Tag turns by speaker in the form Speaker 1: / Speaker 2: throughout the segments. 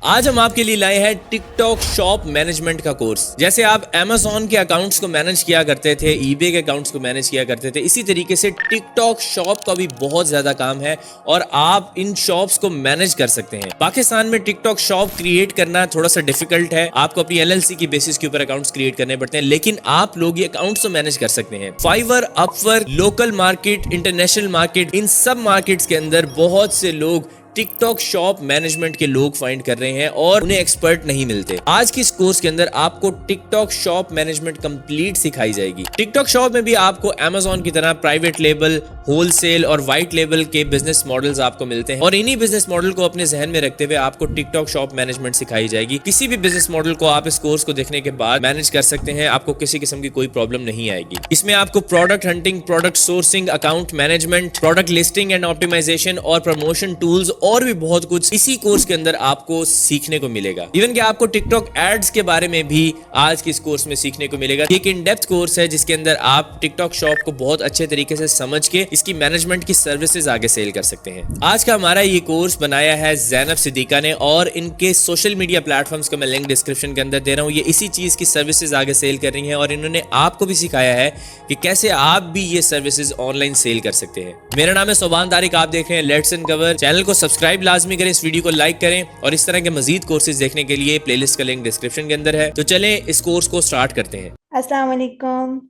Speaker 1: आज हम आपके लिए लाए हैं टिकटॉक शॉप मैनेजमेंट का कोर्स। जैसे आप Amazon के अकाउंट्स को मैनेज किया करते थे, eBay के अकाउंट्स को मैनेज किया करते थे, इसी तरीके से टिकटॉक शॉप का भी बहुत ज्यादा काम है और आप इन शॉप्स को मैनेज कर सकते हैं। पाकिस्तान में टिकटॉक शॉप क्रिएट करना थोड़ा सा डिफिकल्ट है, आपको अपनी LLC की बेसिस के ऊपर अकाउंट्स क्रिएट करने पड़ते हैं, लेकिन आप लोग ये अकाउंट्स तो मैनेज कर सकते हैं। Fiverr, Upwork, local market, international market, इन सब मार्केट्स के अंदर बहुत से लोग टिकटॉक शॉप मैनेजमेंट के लोग फाइंड कर रहे हैं और उन्हें एक्सपर्ट नहीं मिलते। आज की इस कोर्स के अंदर आपको टिकटॉक शॉप मैनेजमेंट कंप्लीट सिखाई जाएगी। टिकटॉक शॉप में भी आपको Amazon की तरह प्राइवेट लेबल, होलसेल और व्हाइट लेबल के बिजनेस मॉडल्स आपको मिलते हैं और इन्हीं बिजनेस मॉडल को अपने जहन में रखते हुए आपको टिकटॉक शॉप मैनेजमेंट सिखाई जाएगी। किसी भी बिजनेस मॉडल को आप इस कोर्स को देखने के बाद मैनेज कर सकते हैं, आपको किसी किस्म की कोई प्रॉब्लम नहीं आएगी। इसमें आपको product hunting, product sourcing, account management, product listing and optimization और प्रमोशन टूल्स और भी बहुत कुछ इसी कोर्स के अंदर आपको सीखने को मिलेगा। इवन कि आपको टिकटॉक एड्स के बारे में भी आज के इस कोर्स में सीखने को मिलेगा। एक इन डेप्थ कोर्स है जिसके अंदर आप टिकटॉक शॉप को बहुत अच्छे तरीके से समझ के इसकी मैनेजमेंट की सर्विसेज आगे सेल कर सकते हैं। आज का हमारा ये कोर्स बनाया है ज़ैनब सिद्दीका ने और इनके सोशल मीडिया प्लेटफॉर्म्स का मैं लिंक डिस्क्रिप्शन के अंदर दे रहा हूँ। ये इसी चीज की सर्विसेज आगे सेल कर रही हैं और इन्होंने आपको भी सिखाया है कि कैसे आप भी ये सर्विसेज ऑनलाइन सेल कर सकते हैं। मेरा नाम है सोबान तारिक, आप देख रहे हैं लेट्स अनकवर। चैनल को सब्सक्राइब लाजमी करें, इस वीडियो को लाइक करें और इस तरह के मजीद कोर्सेज देखने के लिए प्लेलिस्ट का लिंक डिस्क्रिप्शन के अंदर है। तो चलें इस कोर्स को स्टार्ट करते हैं।
Speaker 2: अस्सलाम वालेकुम।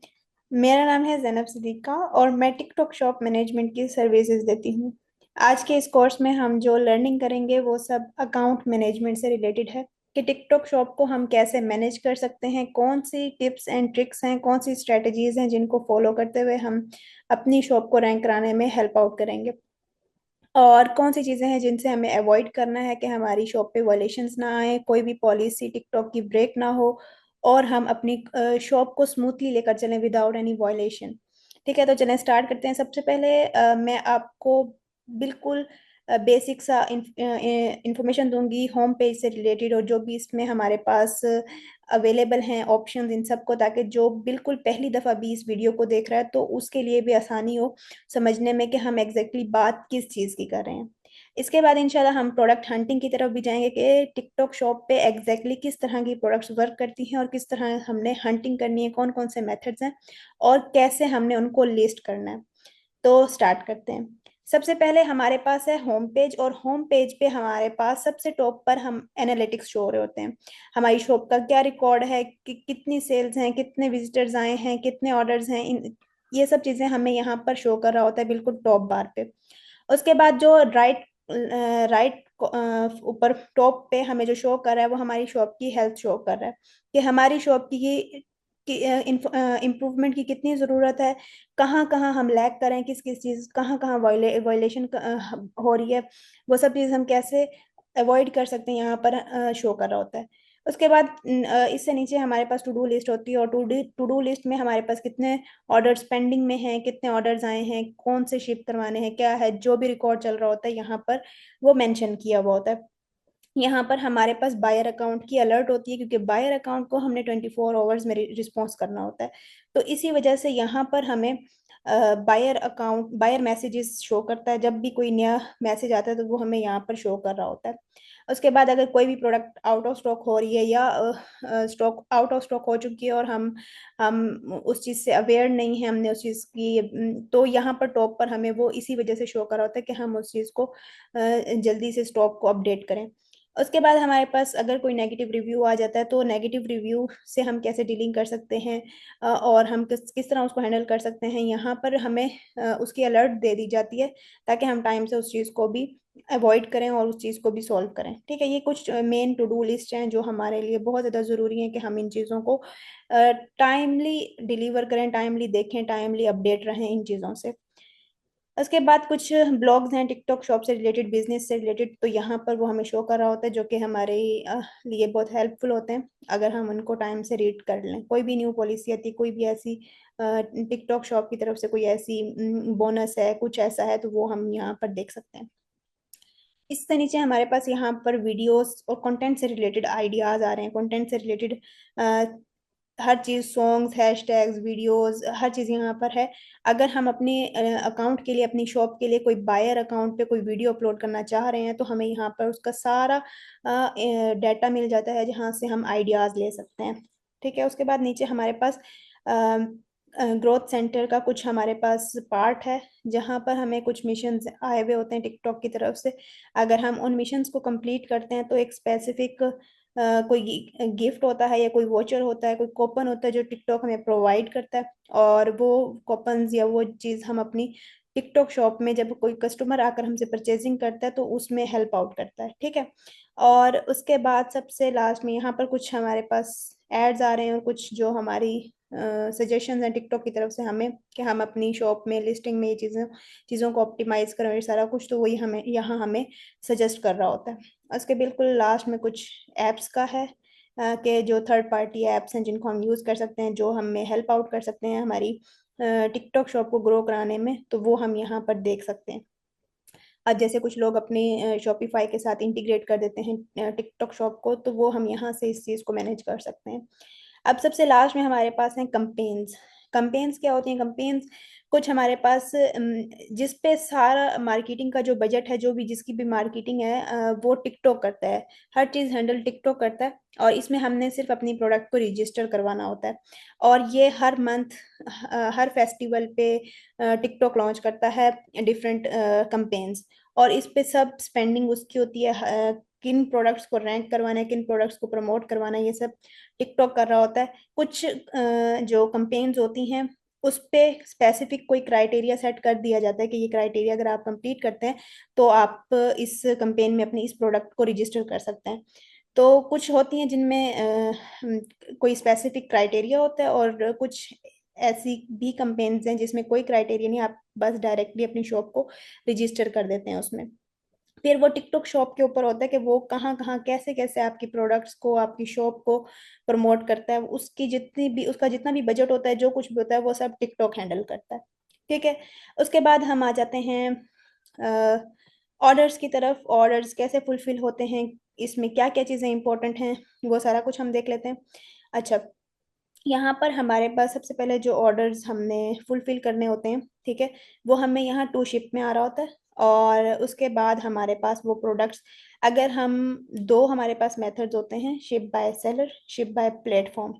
Speaker 2: मेरा नाम है ज़ैनब सिद्दीका और मैं टिकटॉक शॉप मैनेजमेंट की सर्विसेज देती हूँ। आज के इस कोर्स में हम जो लर्निंग करेंगे वो सब अकाउंट मैनेजमेंट से रिलेटेड है कि टिकटॉक शॉप को हम कैसे मैनेज कर सकते हैं, कौन सी टिप्स एंड ट्रिक्स हैं, कौन सी स्ट्रेटजीज हैं जिनको फॉलो करते हुए हम अपनी शॉप को रैंक कराने में हेल्प आउट करेंगे, और कौन सी चीज़ें हैं जिनसे हमें अवॉइड करना है कि हमारी शॉप पे वायलेशंस ना आए, कोई भी पॉलिसी टिकटॉक की ब्रेक ना हो और हम अपनी शॉप को स्मूथली लेकर चलें विदाउट एनी वायलेशन। ठीक है, तो चलें स्टार्ट करते हैं। सबसे पहले मैं आपको बिल्कुल बेसिक सा इंफॉर्मेशन दूंगी होम पेज से रिलेटेड और जो भी इसमें हमारे पास अवेलेबल हैं ऑप्शंस इन सबको, ताकि जो बिल्कुल पहली दफ़ा भी इस वीडियो को देख रहा है तो उसके लिए भी आसानी हो समझने में कि हम एग्जैक्टली बात किस चीज़ की कर रहे हैं। इसके बाद इंशाल्लाह हम प्रोडक्ट हंटिंग की तरफ भी जाएंगे कि टिकटॉक शॉप पे एग्जैक्टली किस तरह की प्रोडक्ट्स वर्क करती हैं और किस तरह हमने हंटिंग करनी है, कौन कौन से मेथड्स हैं और कैसे हमने उनको लिस्ट करना है। तो स्टार्ट करते हैं। सबसे पहले हमारे पास है होम पेज और होम पेज पे हमारे पास सबसे टॉप पर हम एनालिटिक्स शो हो रहे होते हैं। हमारी शॉप का क्या रिकॉर्ड है, कि कितनी सेल्स हैं, कितने विजिटर्स आए हैं, कितने ऑर्डर्स हैं, ये सब चीज़ें हमें यहाँ पर शो कर रहा होता है बिल्कुल टॉप बार पे। उसके बाद जो राइट राइट ऊपर टॉप पे हमें जो शो कर रहा है वो हमारी शॉप की हेल्थ शो कर रहा है कि हमारी शॉप की इम्प्रूवमेंट की कितनी ज़रूरत है, कहाँ कहाँ हम लैग करें, किस किस चीज़ कहाँ कहाँ वायलेशन हो रही है, वो सब चीज़ हम कैसे अवॉइड कर सकते हैं यहाँ पर शो कर रहा होता है। उसके बाद इससे नीचे हमारे पास टू डू लिस्ट होती है और टू डू लिस्ट में हमारे पास कितने ऑर्डर्स पेंडिंग में हैं, कितने ऑर्डर्स आए हैं, कौन से शिप करवाने हैं, क्या है, जो भी रिकॉर्ड चल रहा होता है यहाँ पर वो मेंशन किया हुआ होता है। यहाँ पर हमारे पास बायर अकाउंट की अलर्ट होती है क्योंकि बायर अकाउंट को हमने 24 आवर्स में रिस्पॉन्स करना होता है। तो इसी वजह से यहाँ पर हमें बायर मैसेजेस शो करता है। जब भी कोई नया मैसेज आता है तो वो हमें यहाँ पर शो कर रहा होता है। उसके बाद अगर कोई भी प्रोडक्ट आउट ऑफ स्टॉक हो रही है या स्टॉक आउट ऑफ स्टॉक हो चुकी है और हम उस चीज़ से अवेयर नहीं है, हमने उस चीज़ की तो यहाँ पर टॉप पर हमें वो इसी वजह से शो कर रहा होता है कि हम उस चीज़ को जल्दी से स्टॉक को अपडेट करें। उसके बाद हमारे पास अगर कोई नेगेटिव रिव्यू आ जाता है तो नेगेटिव रिव्यू से हम कैसे डीलिंग कर सकते हैं और हम किस किस तरह उसको हैंडल कर सकते हैं, यहाँ पर हमें उसकी अलर्ट दे दी जाती है ताकि हम टाइम से उस चीज़ को भी अवॉइड करें और उस चीज़ को भी सॉल्व करें। ठीक है, ये कुछ मेन टू डू लिस्ट हैं जो हमारे लिए बहुत ज़्यादा ज़रूरी है कि हम इन चीज़ों को टाइमली डिलीवर करें, टाइमली देखें, टाइमली अपडेट रहें इन चीज़ों से। उसके बाद कुछ ब्लॉग्स हैं टिकटॉक शॉप से रिलेटेड, बिजनेस से रिलेटेड, तो यहाँ पर वो हमें शो कर रहा होता है जो कि हमारे लिए बहुत हेल्पफुल होते हैं अगर हम उनको टाइम से रीड कर लें। कोई भी न्यू पॉलिसी आती है, कोई भी ऐसी टिकटॉक शॉप की तरफ से कोई ऐसी बोनस है, कुछ ऐसा है, तो वो हम यहाँ पर देख सकते हैं। इससे नीचे हमारे पास यहाँ पर वीडियोस और कंटेंट से रिलेटेड आइडियाज़ आ रहे हैं, कंटेंट से रिलेटेड हर चीज़ सॉन्ग्स, हैशटैग्स, वीडियोस, हर चीज़ यहाँ पर है। अगर हम अपने अकाउंट के लिए, अपनी शॉप के लिए कोई बायर अकाउंट पे कोई वीडियो अपलोड करना चाह रहे हैं तो हमें यहाँ पर उसका सारा डाटा मिल जाता है जहाँ से हम आइडियाज़ ले सकते हैं। ठीक है, उसके बाद नीचे हमारे पास ग्रोथ सेंटर का कुछ हमारे पास पार्ट है जहाँ पर हमें कुछ मिशंस आए हुए होते हैं टिकटॉक की तरफ से। अगर हम उन मिशंस को कंप्लीट करते हैं तो एक स्पेसिफिक कोई गिफ्ट होता है या कोई वोचर होता है, कोई कूपन होता है जो टिकटॉक हमें प्रोवाइड करता है, और वो कूपन्स या वो चीज़ हम अपनी टिकटॉक शॉप में जब कोई कस्टमर आकर हमसे परचेजिंग करता है तो उसमें हेल्प आउट करता है। ठीक है, और उसके बाद सबसे लास्ट में यहाँ पर कुछ हमारे पास एड्स आ रहे हैं और कुछ जो हमारी सजेशंस हैं टिकटॉक की तरफ से हमें, कि हम अपनी शॉप में लिस्टिंग में ये चीज़ों को ऑप्टिमाइज करें, ये सारा कुछ तो वही हमें यहाँ हमें सजेस्ट कर रहा होता है। उसके बिल्कुल लास्ट में कुछ ऐप्स का है कि जो थर्ड पार्टी ऐप्स हैं जिनको हम यूज़ कर सकते हैं, जो हमें हेल्प आउट कर सकते हैं हमारी टिकटॉक शॉप को ग्रो कराने में, तो वो हम यहाँ पर देख सकते हैं। अब जैसे कुछ लोग अपने शॉपिफाई के साथ इंटीग्रेट कर देते हैं टिकटॉक शॉप को, तो वो हम यहाँ से इस चीज़ को मैनेज कर सकते हैं। अब सबसे लास्ट में हमारे पास हैं कंपेन्स। कंपेन्स क्या होती हैं? कंपेन्स कुछ हमारे पास जिस पे सारा मार्केटिंग का जो बजट है, जो भी जिसकी भी मार्केटिंग है, वो टिकटॉक करता है। हर चीज़ हैंडल टिकटॉक करता है और इसमें हमने सिर्फ अपनी प्रोडक्ट को रजिस्टर करवाना होता है। और ये हर मंथ हर फेस्टिवल पे टिकटॉक लॉन्च करता है डिफरेंट कंपेन्स, और इस पे सब स्पेंडिंग उसकी होती है। किन प्रोडक्ट्स को रैंक करवाना है, किन प्रोडक्ट्स को प्रमोट करवाना है, ये सब टिकटॉक कर रहा होता है। कुछ जो कंपेन्स होती हैं उस पे स्पेसिफिक कोई क्राइटेरिया सेट कर दिया जाता है कि ये क्राइटेरिया अगर आप कंप्लीट करते हैं तो आप इस कंपेन में अपनी इस प्रोडक्ट को रजिस्टर कर सकते हैं। तो कुछ होती हैं जिनमें कोई स्पेसिफिक क्राइटेरिया होता है, और कुछ ऐसी भी कंपेन्स हैं जिसमें कोई क्राइटेरिया नहीं, आप बस डायरेक्टली अपनी शॉप को रजिस्टर कर देते हैं उसमें। फिर वो टिकटॉक शॉप के ऊपर होता है कि वो कहाँ कहाँ कैसे कैसे आपकी प्रोडक्ट्स को, आपकी शॉप को प्रमोट करता है। उसकी जितनी भी, उसका जितना भी बजट होता है, जो कुछ भी होता है, वो सब टिकटॉक हैंडल करता है। ठीक है, उसके बाद हम आ जाते हैं ऑर्डर्स की तरफ। ऑर्डर्स कैसे फुलफिल होते हैं, इसमें क्या क्या चीज़ें इंपॉर्टेंट हैं, वो सारा कुछ हम देख लेते हैं। अच्छा, यहाँ पर हमारे पास सबसे पहले जो ऑर्डर्स हमने फुलफिल करने होते हैं, ठीक है, वो हमें यहाँ टू शिप में आ रहा होता है। और उसके बाद हमारे पास वो प्रोडक्ट्स, अगर हम दो हमारे पास मेथड्स होते हैं, ship by seller, ship by platform.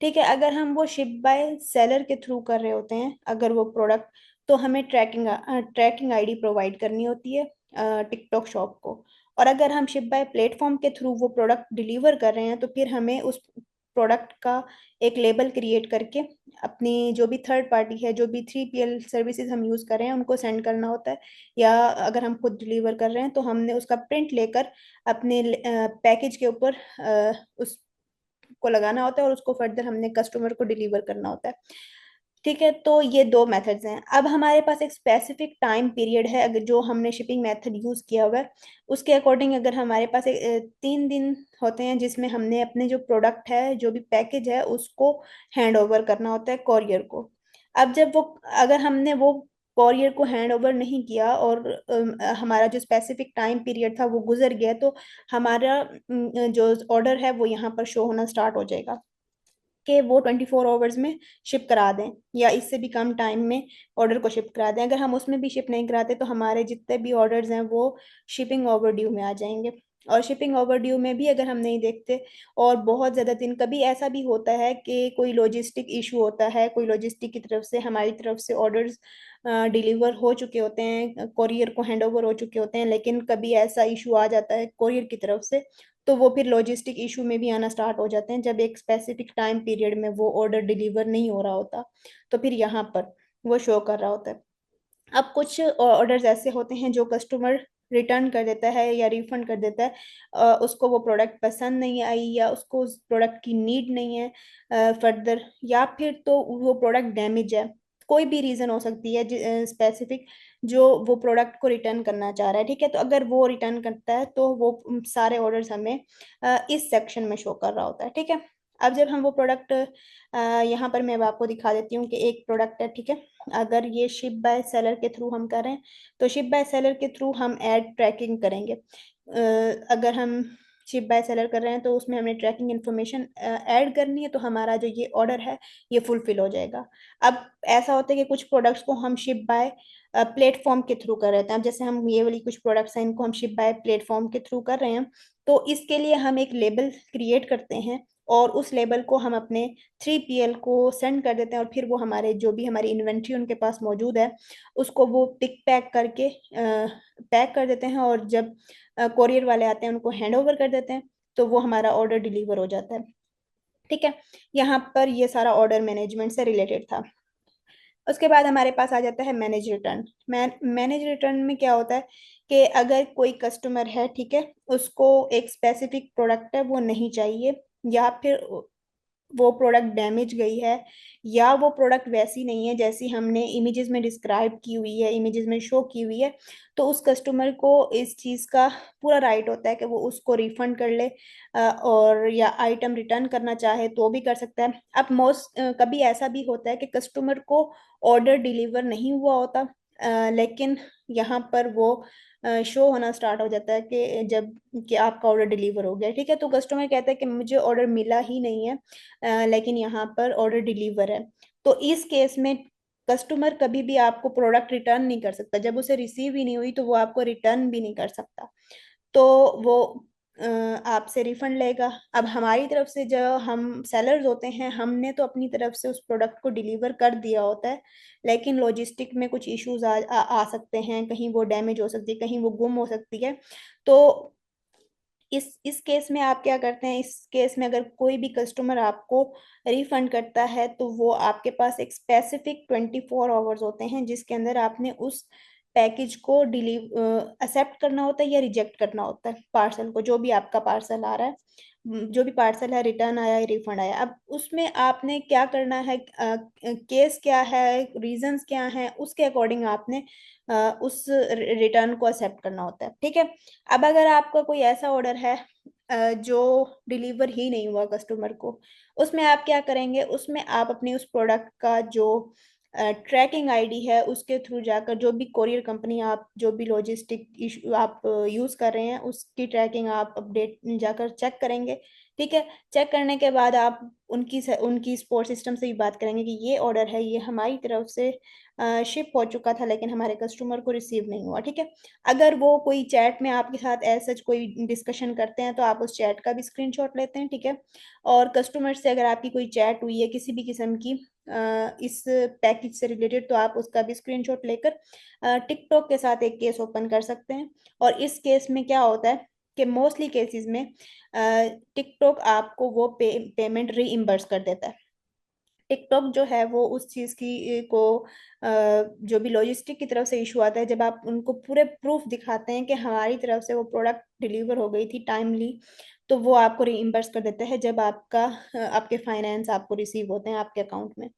Speaker 2: ठीक है, अगर हम वो शिप बाय सेलर के थ्रू कर रहे होते हैं अगर वो प्रोडक्ट, तो हमें ट्रैकिंग आईडी प्रोवाइड करनी होती है टिकटॉक शॉप को। और अगर हम शिप बाय प्लेटफॉर्म के थ्रू वो प्रोडक्ट डिलीवर कर रहे हैं तो फिर हमें उस प्रोडक्ट का एक लेबल क्रिएट करके अपनी जो भी थर्ड पार्टी है, जो भी 3PL सर्विसेज हम यूज़ कर रहे हैं, उनको सेंड करना होता है। या अगर हम खुद डिलीवर कर रहे हैं तो हमने उसका प्रिंट लेकर अपने पैकेज के ऊपर उस को लगाना होता है और उसको फर्दर हमने कस्टमर को डिलीवर करना होता है। ठीक है, तो ये दो मेथड्स हैं। अब हमारे पास एक स्पेसिफिक टाइम पीरियड है, अगर जो हमने शिपिंग मेथड यूज़ किया हुआ है उसके अकॉर्डिंग, अगर हमारे पास 3 दिन होते हैं जिसमें हमने अपने जो प्रोडक्ट है, जो भी पैकेज है, उसको हैंड ओवर करना होता है कोरियर को। अब जब वो, अगर हमने वो कोरियर को हैंड ओवर नहीं किया और हमारा जो स्पेसिफिक टाइम पीरियड था वो गुजर गया, तो हमारा जो ऑर्डर है वो यहाँ पर शो होना स्टार्ट हो जाएगा कि वो 24 आवर्स में शिप करा दें या इससे भी कम टाइम में ऑर्डर को शिप करा दें। अगर हम उसमें भी शिप नहीं कराते तो हमारे जितने भी ऑर्डर्स हैं वो शिपिंग ओवर ड्यू में आ जाएंगे। और शिपिंग ओवर ड्यू में भी अगर हम नहीं देखते और बहुत ज़्यादा दिन, कभी ऐसा भी होता है कि कोई लॉजिस्टिक इशू होता है, कोई लॉजिस्टिक की तरफ से, हमारी तरफ से ऑर्डर्स डिलीवर हो चुके होते हैं, कोरियर को हैंड ओवर हो चुके होते हैं, लेकिन कभी ऐसा इशू आ जाता है कोरियर की तरफ से, तो वो फिर लॉजिस्टिक इशू में भी आना स्टार्ट हो जाते हैं जब एक स्पेसिफिक टाइम पीरियड में वो ऑर्डर डिलीवर नहीं हो रहा होता, तो फिर यहाँ पर वो शो कर रहा होता है। अब कुछ ऑर्डर्स ऐसे होते हैं जो कस्टमर रिटर्न कर देता है या रिफंड कर देता है, उसको वो प्रोडक्ट पसंद नहीं आई या उसको उस प्रोडक्ट की नीड नहीं है फर्दर, या फिर तो वो प्रोडक्ट डैमेज है। कोई भी रीज़न हो सकती है स्पेसिफिक जो वो प्रोडक्ट को रिटर्न करना चाह रहा है। ठीक है, तो अगर वो रिटर्न करता है तो वो सारे ऑर्डर्स हमें इस सेक्शन में शो कर रहा होता है। ठीक है, अब जब हम वो प्रोडक्ट, यहाँ पर मैं अब आपको दिखा देती हूँ कि एक प्रोडक्ट है, ठीक है, अगर ये शिप बाय सेलर के थ्रू हम करें तो शिप बाय सेलर के थ्रू हम ऐड ट्रैकिंग करेंगे। अगर हम शिप बाय सेलर कर रहे हैं तो उसमें हमने ट्रैकिंग इन्फॉर्मेशन ऐड करनी है, तो हमारा जो ये ऑर्डर है ये फुलफिल हो जाएगा। अब ऐसा होता है कि कुछ प्रोडक्ट्स को हम शिप बाय प्लेटफॉर्म के थ्रू कर रहे हैं। अब जैसे हम ये वाली कुछ प्रोडक्ट्स हैं, इनको हम शिप बाय प्लेटफॉर्म के थ्रू कर रहे हैं, तो इसके लिए हम एक लेबल क्रिएट करते हैं और उस लेबल को हम अपने 3PL को सेंड कर देते हैं, और फिर वो हमारे जो भी हमारी इन्वेंट्री उनके पास मौजूद है उसको वो पिक पैक करके पैक कर देते हैं, और जब कोरियर वाले आते हैं उनको हैंड ओवर कर देते हैं, तो वो हमारा ऑर्डर डिलीवर हो जाता है। ठीक है, यहाँ पर ये सारा ऑर्डर मैनेजमेंट से रिलेटेड था। उसके बाद हमारे पास आ जाता है मैनेज रिटर्न। मैनेज रिटर्न में क्या होता है कि अगर कोई कस्टमर है, ठीक है, उसको एक स्पेसिफिक प्रोडक्ट है वो नहीं चाहिए, या फिर वो प्रोडक्ट डैमेज गई है, या वो प्रोडक्ट वैसी नहीं है जैसी हमने इमेजेस में डिस्क्राइब की हुई है, इमेजेस में शो की हुई है, तो उस कस्टमर को इस चीज़ का पूरा राइट होता है कि वो उसको रिफंड कर ले, और या आइटम रिटर्न करना चाहे तो भी कर सकता है। अब मोस्ट कभी ऐसा भी होता है कि कस्टमर को ऑर्डर डिलीवर नहीं हुआ होता, लेकिन यहाँ पर वो शो होना स्टार्ट हो जाता है कि जब कि आपका ऑर्डर डिलीवर हो गया। ठीक है, तो कस्टमर कहता है कि मुझे ऑर्डर मिला ही नहीं है, लेकिन यहाँ पर ऑर्डर डिलीवर है। तो इस केस में कस्टमर कभी भी आपको प्रोडक्ट रिटर्न नहीं कर सकता। जब उसे रिसीव ही नहीं हुई तो वो आपको रिटर्न भी नहीं कर सकता, तो वो आपसे रिफंड लेगा। अब हमारी तरफ से जो हम सेलर्स होते हैं, हमने तो अपनी तरफ से उस प्रोडक्ट को डिलीवर कर दिया होता है, लेकिन लॉजिस्टिक में कुछ इश्यूज आ सकते हैं, कहीं वो डैमेज हो सकती है, कहीं वो गुम हो सकती है। तो इस केस में आप क्या करते हैं, इस केस में अगर कोई भी कस्टमर आपको रिफंड करता है तो वो आपके पास एक स्पेसिफिक 24 आवर्स होते हैं जिसके अंदर आपने उस पैकेज को डिलीव एक्सेप्ट करना होता है या रिजेक्ट करना होता है, पार्सल को, जो भी आपका पार्सल आ रहा है, जो भी पार्सल है, रिटर्न आया या रिफंड आया। अब उसमें आपने क्या करना है, केस क्या है, रीजंस क्या हैं, उसके अकॉर्डिंग आपने उस रिटर्न को एक्सेप्ट करना होता है। ठीक है, अब अगर आपका कोई ऐसा ऑर्डर है जो डिलीवर ही नहीं हुआ कस्टमर को, उसमें आप क्या करेंगे, उसमें आप अपनी उस प्रोडक्ट का जो ट्रैकिंग आईडी है उसके थ्रू जाकर, जो भी कोरियर कंपनी आप, जो भी लॉजिस्टिक इशू आप यूज कर रहे हैं, उसकी ट्रैकिंग आप अपडेट जाकर चेक करेंगे। ठीक है, चेक करने के बाद आप उनकी सपोर्ट सिस्टम से भी बात करेंगे कि ये ऑर्डर है, ये हमारी तरफ से शिप हो चुका था लेकिन हमारे कस्टमर को रिसीव नहीं हुआ। ठीक है, अगर वो कोई चैट में आपके साथ ऐसा कोई डिस्कशन करते हैं तो आप उस चैट का भी स्क्रीनशॉट लेते हैं। ठीक है, और कस्टमर से अगर आपकी कोई चैट हुई है किसी भी किस्म की इस पैकेज से रिलेटेड, तो आप उसका भी स्क्रीनशॉट लेकर टिकटॉक के साथ एक केस ओपन कर सकते हैं। और इस केस में क्या होता है कि मोस्टली केसेस में टिकटॉक आपको वो पेमेंट रीइम्बर्स कर देता है। टिकटॉक जो है वो उस चीज़ की को जो भी लॉजिस्टिक की तरफ से इशू आता है, जब आप उनको पूरे प्रूफ दिखाते हैं कि हमारी तरफ से वो प्रोडक्ट डिलीवर हो गई थी टाइमली, तो वो आपको रीइम्बर्स कर देते हैं जब आपके फाइनेंस आपको रिसीव होते हैं आपके अकाउंट में।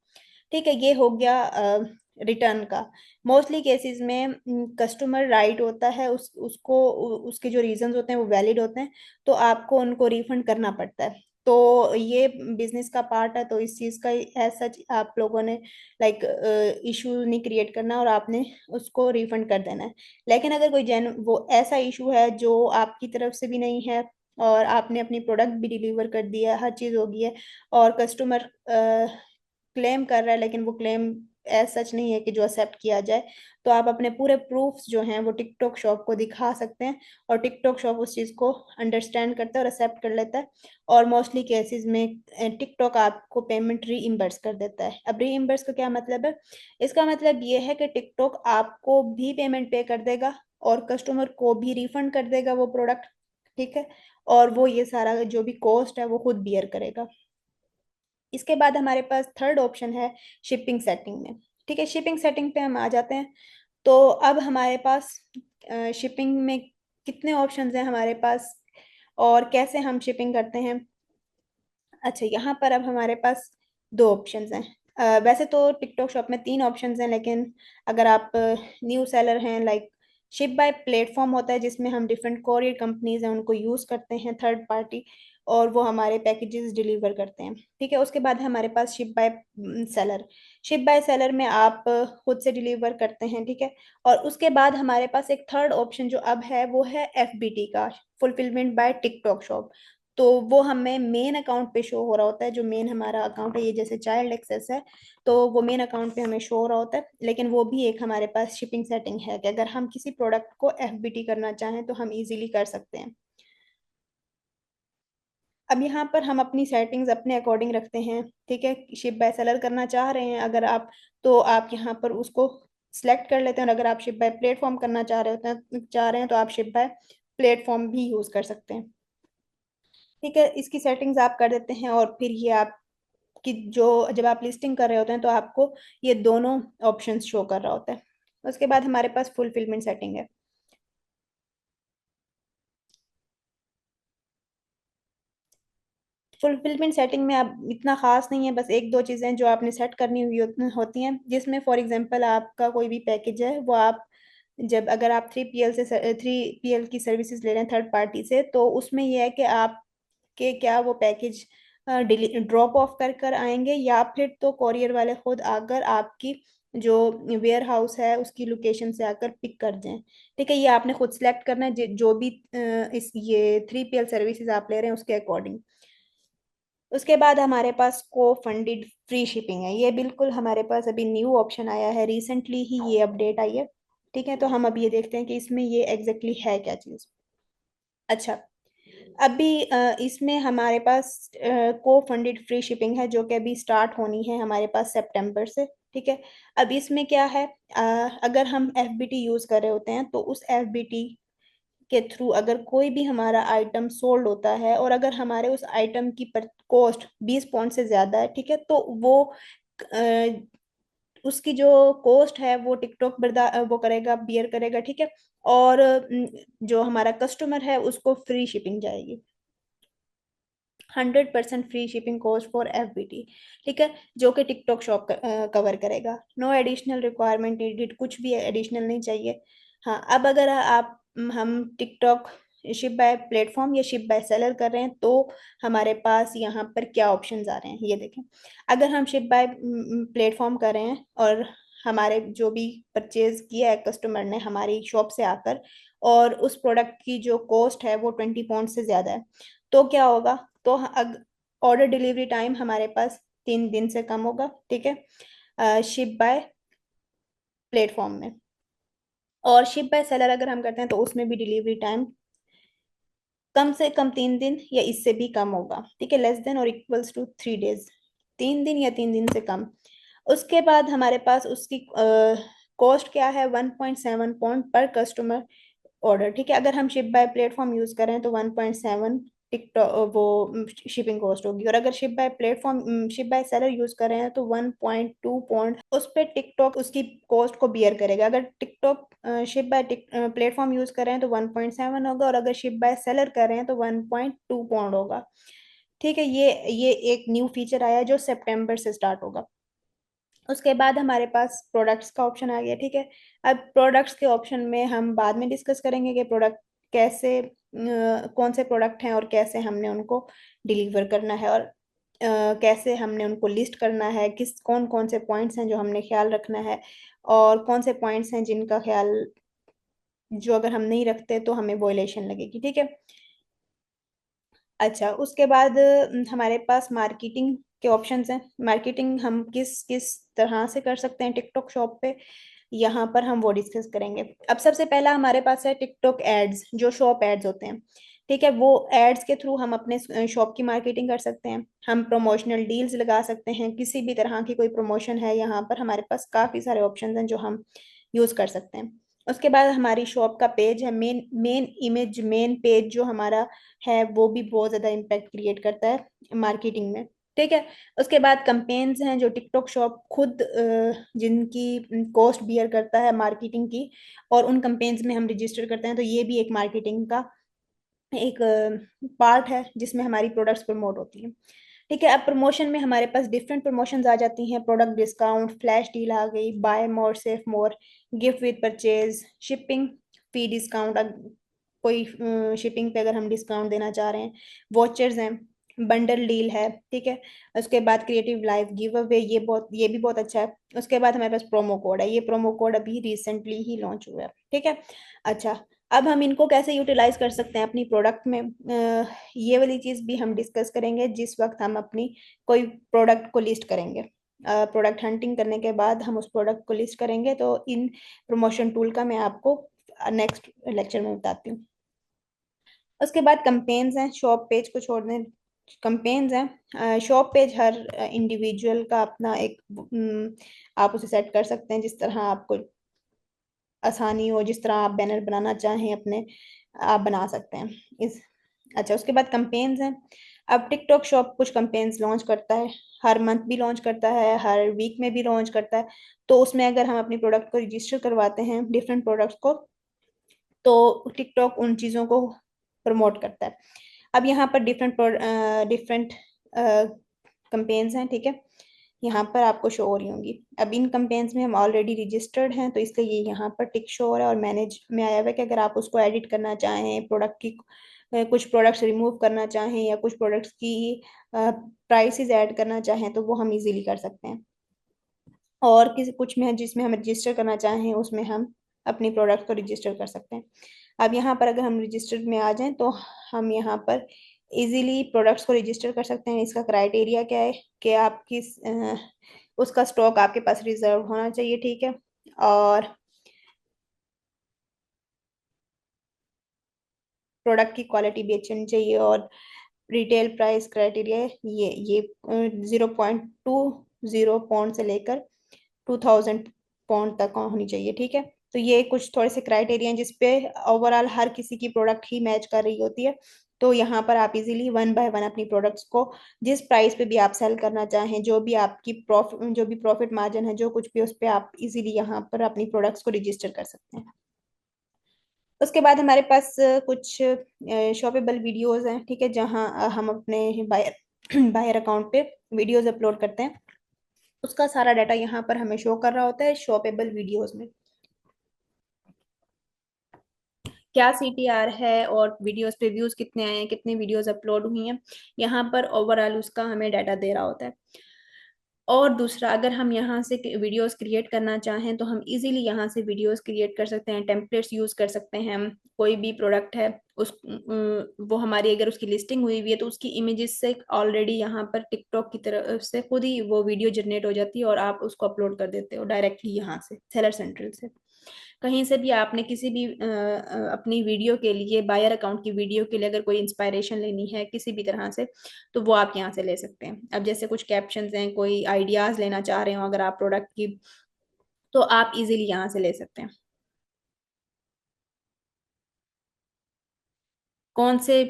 Speaker 2: ठीक है, ये हो गया रिटर्न का। मोस्टली केसेस में कस्टमर राइट होता है, उसके जो रीजंस होते हैं वो वैलिड होते हैं, तो आपको उनको रिफंड करना पड़ता है। तो ये बिजनेस का पार्ट है, तो इस चीज़ का एज सच आप लोगों ने लाइक इशू नहीं क्रिएट करना और आपने उसको रिफंड कर देना है। लेकिन अगर कोई वो ऐसा इशू है जो आपकी तरफ से भी नहीं है, और आपने अपनी प्रोडक्ट भी डिलीवर कर दिया है, हर चीज़ हो गई है, और कस्टमर क्लेम कर रहा है लेकिन वो क्लेम एज सच नहीं है कि जो एक्सेप्ट किया जाए, तो आप अपने पूरे प्रूफ्स जो हैं वो टिकटॉक शॉप को दिखा सकते हैं, और टिकटॉक शॉप उस चीज़ को अंडरस्टैंड करता है और एक्सेप्ट कर लेता है। और मोस्टली केसेस में टिकटॉक आपको पेमेंट रीइम्बर्स कर देता है। अब रीइम्बर्स का क्या मतलब है, इसका मतलब ये है कि टिकटॉक आपको भी पेमेंट पे कर देगा और कस्टमर को भी रिफंड कर देगा वो प्रोडक्ट। ठीक है, और वो ये सारा जो भी कॉस्ट है वो खुद बियर करेगा। इसके बाद हमारे पास थर्ड ऑप्शन है शिपिंग सेटिंग में। ठीक है, शिपिंग सेटिंग पे हम आ जाते हैं। तो अब हमारे पास शिपिंग में कितने ऑप्शंस हैं हमारे पास, और कैसे हम शिपिंग करते हैं। अच्छा, यहाँ पर अब हमारे पास दो ऑप्शंस हैं। वैसे तो टिकटॉक शॉप में तीन ऑप्शंस हैं, लेकिन अगर आप न्यू सेलर हैं, लाइक शिप बाय प्लेटफॉर्म होता है जिसमें हम डिफरेंट कोरियर कंपनीज हैं उनको यूज करते हैं, थर्ड पार्टी, और वो हमारे पैकेजेस डिलीवर करते हैं। ठीक है, उसके बाद है हमारे पास ship by seller. Ship by seller में आप खुद से डिलीवर करते हैं। ठीक है, और उसके बाद हमारे पास एक थर्ड ऑप्शन जो अब है वो है एफबीटी का, फुलफिलमेंट बाय टिकटॉक शॉप। तो वो हमें मेन अकाउंट पे शो हो रहा होता है, जो मेन हमारा अकाउंट है, ये जैसे चाइल्ड एक्सेस है, तो वो मेन अकाउंट पे हमें शो हो रहा होता है। लेकिन वो भी एक हमारे पास शिपिंग सेटिंग है कि अगर हम किसी प्रोडक्ट को एफबीटी करना चाहें तो हम इजीली कर सकते हैं। अब यहाँ पर हम अपनी सेटिंग्स अपने अकॉर्डिंग रखते हैं। ठीक है, शिप बाय सेलर करना चाह रहे हैं अगर आप, तो आप यहाँ पर उसको सिलेक्ट कर लेते हैं, और अगर आप शिप बाय प्लेटफॉर्म करना चाह रहे हैं तो आप शिप बाय प्लेटफॉर्म भी यूज कर सकते हैं। ठीक है, इसकी सेटिंग्स आप कर देते हैं, और फिर ये आप कि जो जब आप लिस्टिंग कर रहे होते हैं तो आपको ये दोनों ऑप्शंस शो कर रहा होता है। उसके बाद हमारे पास फुलफिलमेंट सेटिंग है। फुलफिलमेंट सेटिंग में अब इतना खास नहीं है, बस एक दो चीज़ें जो आपने सेट करनी हुई होती हैं, जिसमें फॉर एग्जांपल आपका कोई भी पैकेज है वो आप जब अगर आप 3PL की सर्विसेज ले रहे हैं थर्ड पार्टी से, तो उसमें यह है कि आप के क्या वो पैकेज ड्रॉप ऑफ कर कर आएंगे, या फिर तो कोरियर वाले खुद आकर आपकी जो वेयर हाउस है उसकी लोकेशन से आकर पिक कर जाएं। ठीक है, ये आपने खुद सेलेक्ट करना है, जो भी इस ये 3PL सर्विसेज आप ले रहे हैं उसके अकॉर्डिंग। उसके बाद हमारे पास को फंडेड फ्री शिपिंग है। ये बिल्कुल हमारे पास अभी न्यू ऑप्शन आया है, रिसेंटली ही ये अपडेट आई है। ठीक है, तो हम अब ये देखते हैं कि इसमें ये एग्जैक्टली है क्या चीज़। अच्छा, अभी इसमें हमारे पास को फंडेड फ्री शिपिंग है जो कि अभी स्टार्ट होनी है हमारे पास सितंबर से। ठीक है, अब इसमें क्या है, अगर हम एफबीटी यूज कर रहे होते हैं तो उस एफबीटी के थ्रू अगर कोई भी हमारा आइटम सोल्ड होता है, और अगर हमारे उस आइटम की कॉस्ट 20 पाउंड से ज्यादा है, ठीक है, तो वो उसकी जो कॉस्ट है वो टिकटॉक वो करेगा, बियर करेगा। ठीक है, और जो हमारा कस्टमर है उसको फ्री शिपिंग जाएगी, 100% free shipping cost for FBT. ठीक है, जो कि टिकटॉक शॉप कवर करेगा। नो एडिशनल रिक्वायरमेंट नीडेड, कुछ भी एडिशनल नहीं चाहिए। हाँ, अब अगर आप हम टिकटॉक शिप बाय प्लेटफॉर्म या शिप बाय सेलर कर रहे हैं तो हमारे पास यहाँ पर क्या ऑप्शंस आ रहे हैं ये देखें। अगर हम शिप बाय प्लेटफॉर्म कर रहे हैं और हमारे जो भी परचेज किया है कस्टमर ने हमारी शॉप से आकर, और उस प्रोडक्ट की जो कॉस्ट है वो 20 पाउंड से ज़्यादा है, तो क्या होगा, तो ऑर्डर डिलीवरी टाइम हमारे पास 3 दिन से कम होगा। ठीक है, शिप बाय प्लेटफॉर्म में। और शिप बाय सेलर अगर हम करते हैं तो उसमें भी डिलीवरी टाइम कम से कम 3 दिन या इससे भी कम होगा। ठीक है, लेस देन और इक्वल्स टू 3 डेज, 3 दिन या 3 दिन से कम। उसके बाद हमारे पास उसकी कॉस्ट क्या है, 1.7 पाउंड पर कस्टमर ऑर्डर। ठीक है, अगर हम शिप बाय प्लेटफॉर्म यूज करें तो 1.7 टिकटॉक वो शिपिंग कॉस्ट होगी, और अगर शिप बाय सेलर यूज कर रहे हैं तो 1.2 पाउंड उस पे टिकटॉक उसकी कॉस्ट को बियर करेगा। अगर TikTok ship by platform use कर रहे हैं तो 1.7 होगा, और अगर शिप बाय सेलर कर रहे हैं तो 1.2 पाउंड होगा। ठीक है, ये एक न्यू फीचर आया है जो सितंबर से स्टार्ट होगा। उसके बाद हमारे पास प्रोडक्ट्स का ऑप्शन आ गया। ठीक है, अब प्रोडक्ट्स के ऑप्शन में हम बाद में डिस्कस करेंगे कि प्रोडक्ट कैसे कौन से प्रोडक्ट हैं और कैसे हमने उनको डिलीवर करना है, और कैसे हमने उनको लिस्ट करना है, किस कौन कौन से पॉइंट्स हैं जो हमने ख्याल रखना है, और कौन से पॉइंट्स हैं जिनका ख्याल जो अगर हम नहीं रखते तो हमें वॉयलेशन लगेगी। ठीक है, अच्छा, उसके बाद हमारे पास मार्केटिंग के ऑप्शंस हैं। मार्केटिंग हम किस किस तरह से कर सकते हैं टिकटॉक शॉप पे, यहाँ पर हम वो डिस्कस करेंगे। अब सबसे पहला हमारे पास है टिकटॉक एड्स, जो शॉप एड्स होते हैं। ठीक है, वो एड्स के थ्रू हम अपने शॉप की मार्केटिंग कर सकते हैं। हम प्रमोशनल डील्स लगा सकते हैं, किसी भी तरह की कोई प्रमोशन है, यहाँ पर हमारे पास काफ़ी सारे ऑप्शंस हैं जो हम यूज़ कर सकते हैं। उसके बाद हमारी शॉप का पेज है, main main image, main page जो हमारा है वो भी बहुत ज़्यादा इम्पैक्ट क्रिएट करता है मार्केटिंग में। ठीक है, उसके बाद कंपेन्स हैं जो टिकटॉक शॉप खुद जिनकी कॉस्ट बियर करता है मार्केटिंग की, और उन कंपेन्स में हम रजिस्टर करते हैं, तो ये भी एक मार्केटिंग का एक पार्ट है जिसमें हमारी प्रोडक्ट्स प्रमोट होती हैं। ठीक है, अब प्रमोशन में हमारे पास डिफरेंट प्रमोशंस आ जाती हैं, प्रोडक्ट डिस्काउंट, फ्लैश डील आ गई, buy more save more, gift with purchase, shipping fee discount, कोई शिपिंग पे अगर हम डिस्काउंट देना चाह रहे हैं, वॉचर्स हैं, बंडल डील है, ठीक है। उसके बाद क्रिएटिव लाइफ गिव अवे, ये भी बहुत अच्छा है। उसके बाद हमारे पास प्रोमो कोड है, ये प्रोमो कोड अभी रिसेंटली ही लॉन्च हुआ है, ठीक है। अच्छा, अब हम इनको कैसे यूटिलाइज कर सकते हैं अपनी प्रोडक्ट में, ये वाली चीज भी हम डिस्कस करेंगे जिस वक्त हम अपनी कोई प्रोडक्ट को लिस्ट करेंगे। प्रोडक्ट हंटिंग करने के बाद हम उस प्रोडक्ट को लिस्ट करेंगे, तो इन प्रमोशन टूल का मैं आपको नेक्स्ट लेक्चर में बताती हूँ। उसके बाद कंपेन्स हैं, शॉप पेज को छोड़ दें, कंपेन्स हैं। शॉप पेज हर इंडिविजुअल का अपना एक आप उसे सेट कर सकते हैं जिस तरह आपको आसानी हो, जिस तरह आप बैनर बनाना चाहें अपने, आप बना सकते हैं इस। अच्छा, उसके बाद कंपेन्स हैं। अब टिकटॉक शॉप कुछ कंपेन्स लॉन्च करता है, हर मंथ भी लॉन्च करता है, हर वीक में भी लॉन्च करता है। तो उसमें अगर हम अपनी प्रोडक्ट को रजिस्टर करवाते हैं, डिफरेंट प्रोडक्ट्स को, तो टिकटॉक उन चीज़ों को प्रमोट करता है। अब यहाँ पर डिफरेंट डिफरेंट कंपेन्स हैं, ठीक है। यहाँ पर आपको शो हो रही होंगी। अब इन कंपेन्स में हम ऑलरेडी रजिस्टर्ड हैं, तो इसलिए ये यहाँ पर टिक शो हो रहा है, और मैनेज में आया हुआ है कि अगर आप उसको एडिट करना चाहें, प्रोडक्ट की कुछ प्रोडक्ट्स रिमूव करना चाहें या कुछ प्रोडक्ट्स की प्राइसेस ऐड करना चाहें, तो वो हम इजीली कर सकते हैं। और किसी कुछ में है जिसमें हम रजिस्टर करना चाहें, उसमें हम अपनी प्रोडक्ट को रजिस्टर कर सकते हैं। अब यहाँ पर अगर हम रजिस्टर्ड में आ जाएं, तो हम यहाँ पर इजीली प्रोडक्ट्स को रजिस्टर कर सकते हैं। इसका क्राइटेरिया क्या है कि आपकी उसका स्टॉक आपके पास रिजर्व होना चाहिए, ठीक है। और प्रोडक्ट की क्वालिटी भी अच्छी होनी चाहिए, और रिटेल प्राइस क्राइटेरिया ये 0.20 पौंड से लेकर 2000 पौंड तक होनी चाहिए, ठीक है। तो ये कुछ थोड़े से क्राइटेरिया हैं जिसपे ओवरऑल हर किसी की प्रोडक्ट ही मैच कर रही होती है। तो यहाँ पर आप इजीली वन बाय वन अपनी प्रोडक्ट्स को जिस प्राइस पे भी आप सेल करना चाहें, जो भी प्रॉफिट मार्जिन है, जो कुछ भी, उस पे आप इजीली यहाँ पर अपनी प्रोडक्ट्स को रजिस्टर कर सकते हैं। उसके बाद हमारे पास कुछ शॉपेबल वीडियोस हैं, ठीक है, जहाँ हम अपने बायर बायर अकाउंट पे वीडियोस अपलोड करते हैं। उसका सारा डाटा यहाँ पर हमें शो कर रहा होता है शॉपेबल वीडियोस में, क्या सीटीआर है और वीडियोस पे व्यूज कितने आए हैं, कितनी वीडियोस अपलोड हुई हैं। यहाँ पर ओवरऑल उसका हमें डाटा दे रहा होता है। और दूसरा, अगर हम यहाँ से वीडियोस क्रिएट करना चाहें, तो हम इजीली यहाँ से वीडियोस क्रिएट कर सकते हैं, टेम्पलेट्स यूज कर सकते हैं। हम कोई भी प्रोडक्ट है, उस वो हमारी अगर उसकी लिस्टिंग हुई हुई है, तो उसकी इमेजेस से ऑलरेडी यहाँ पर टिकटॉक की तरफ से खुद ही वो वीडियो जनरेट हो जाती है, और आप उसको अपलोड कर देते हो डायरेक्टली यहाँ से सेलर सेंट्रल से। कहीं से भी आपने किसी भी अपनी वीडियो के लिए, बायर अकाउंट की वीडियो के लिए अगर कोई इंस्पायरेशन लेनी है किसी भी तरह से, तो वो आप यहाँ से ले सकते हैं। अब जैसे कुछ कैप्शंस हैं, कोई आइडियाज लेना चाह रहे हो अगर आप प्रोडक्ट की, तो आप इजीली यहाँ से ले सकते हैं। कौन से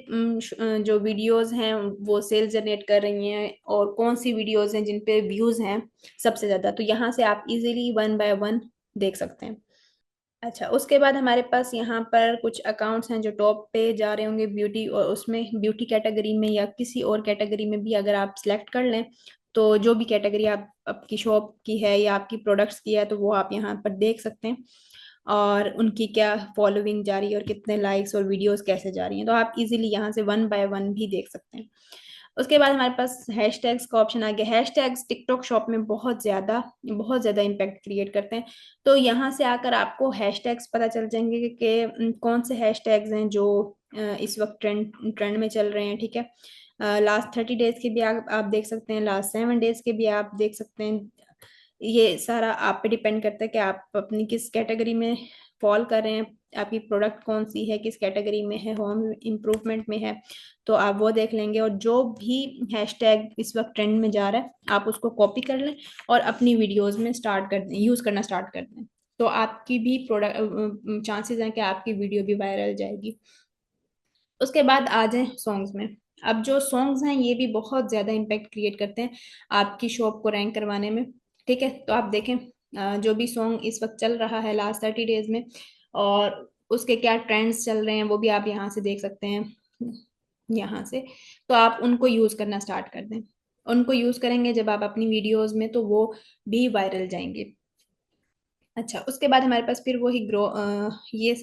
Speaker 2: जो वीडियोस हैं वो सेल जनरेट कर रही हैं, और कौन सी वीडियोस हैं जिन पे व्यूज हैं सबसे ज्यादा, तो यहाँ से आप इजीली वन बाय वन देख सकते हैं। अच्छा, उसके बाद हमारे पास यहाँ पर कुछ अकाउंट्स हैं जो टॉप पे जा रहे होंगे ब्यूटी, और उसमें ब्यूटी कैटेगरी में या किसी और कैटेगरी में भी अगर आप सिलेक्ट कर लें, तो जो भी कैटेगरी आप आपकी शॉप की है या आपकी प्रोडक्ट्स की है, तो वो आप यहाँ पर देख सकते हैं, और उनकी क्या फॉलोइंग जा रही है और कितने लाइक्स और वीडियोस कैसे जा रही हैं, तो आप इजीली यहाँ से वन बाय वन भी देख सकते हैं। उसके बाद हमारे पास हैशटैग्स का ऑप्शन आ गया। हैशटैग्स टिकटॉक शॉप में बहुत ज्यादा इम्पैक्ट क्रिएट करते हैं। तो यहाँ से आकर आपको हैशटैग्स पता चल जाएंगे कि कौन से हैशटैग्स हैं जो इस वक्त ट्रेंड ट्रेंड में चल रहे हैं, ठीक है। लास्ट 30 डेज के भी आप देख सकते हैं, लास्ट 7 डेज के भी आप देख सकते हैं। ये सारा आप पे डिपेंड करता है कि आप अपनी किस कैटेगरी में फॉल कर रहे हैं, आपकी प्रोडक्ट कौन सी है, किस कैटेगरी में है, होम इम्प्रूवमेंट में है, तो आप वो देख लेंगे। और जो भी हैशटैग इस वक्त ट्रेंड में जा रहा है, आप उसको कॉपी कर लें और अपनी वीडियोस में स्टार्ट कर दें, यूज करना स्टार्ट कर दें, तो आपकी भी प्रोडक्ट चांसेस हैं कि आपकी वीडियो भी वायरल जाएगी। उसके बाद आ जाए सॉन्ग्स में। अब जो सॉन्ग्स हैं ये भी बहुत ज्यादा इम्पैक्ट क्रिएट करते हैं आपकी शॉप को रैंक करवाने में, ठीक है। तो आप देखें जो भी सॉन्ग इस वक्त चल रहा है लास्ट 30 डेज में, और उसके क्या ट्रेंड्स चल रहे हैं, वो भी आप यहाँ से देख सकते हैं, यहाँ से। तो आप उनको यूज करना स्टार्ट कर दें। उनको यूज करेंगे जब आप अपनी वीडियोस में, तो वो भी वायरल जाएंगे। अच्छा, उसके बाद हमारे पास फिर वही ग्रो ये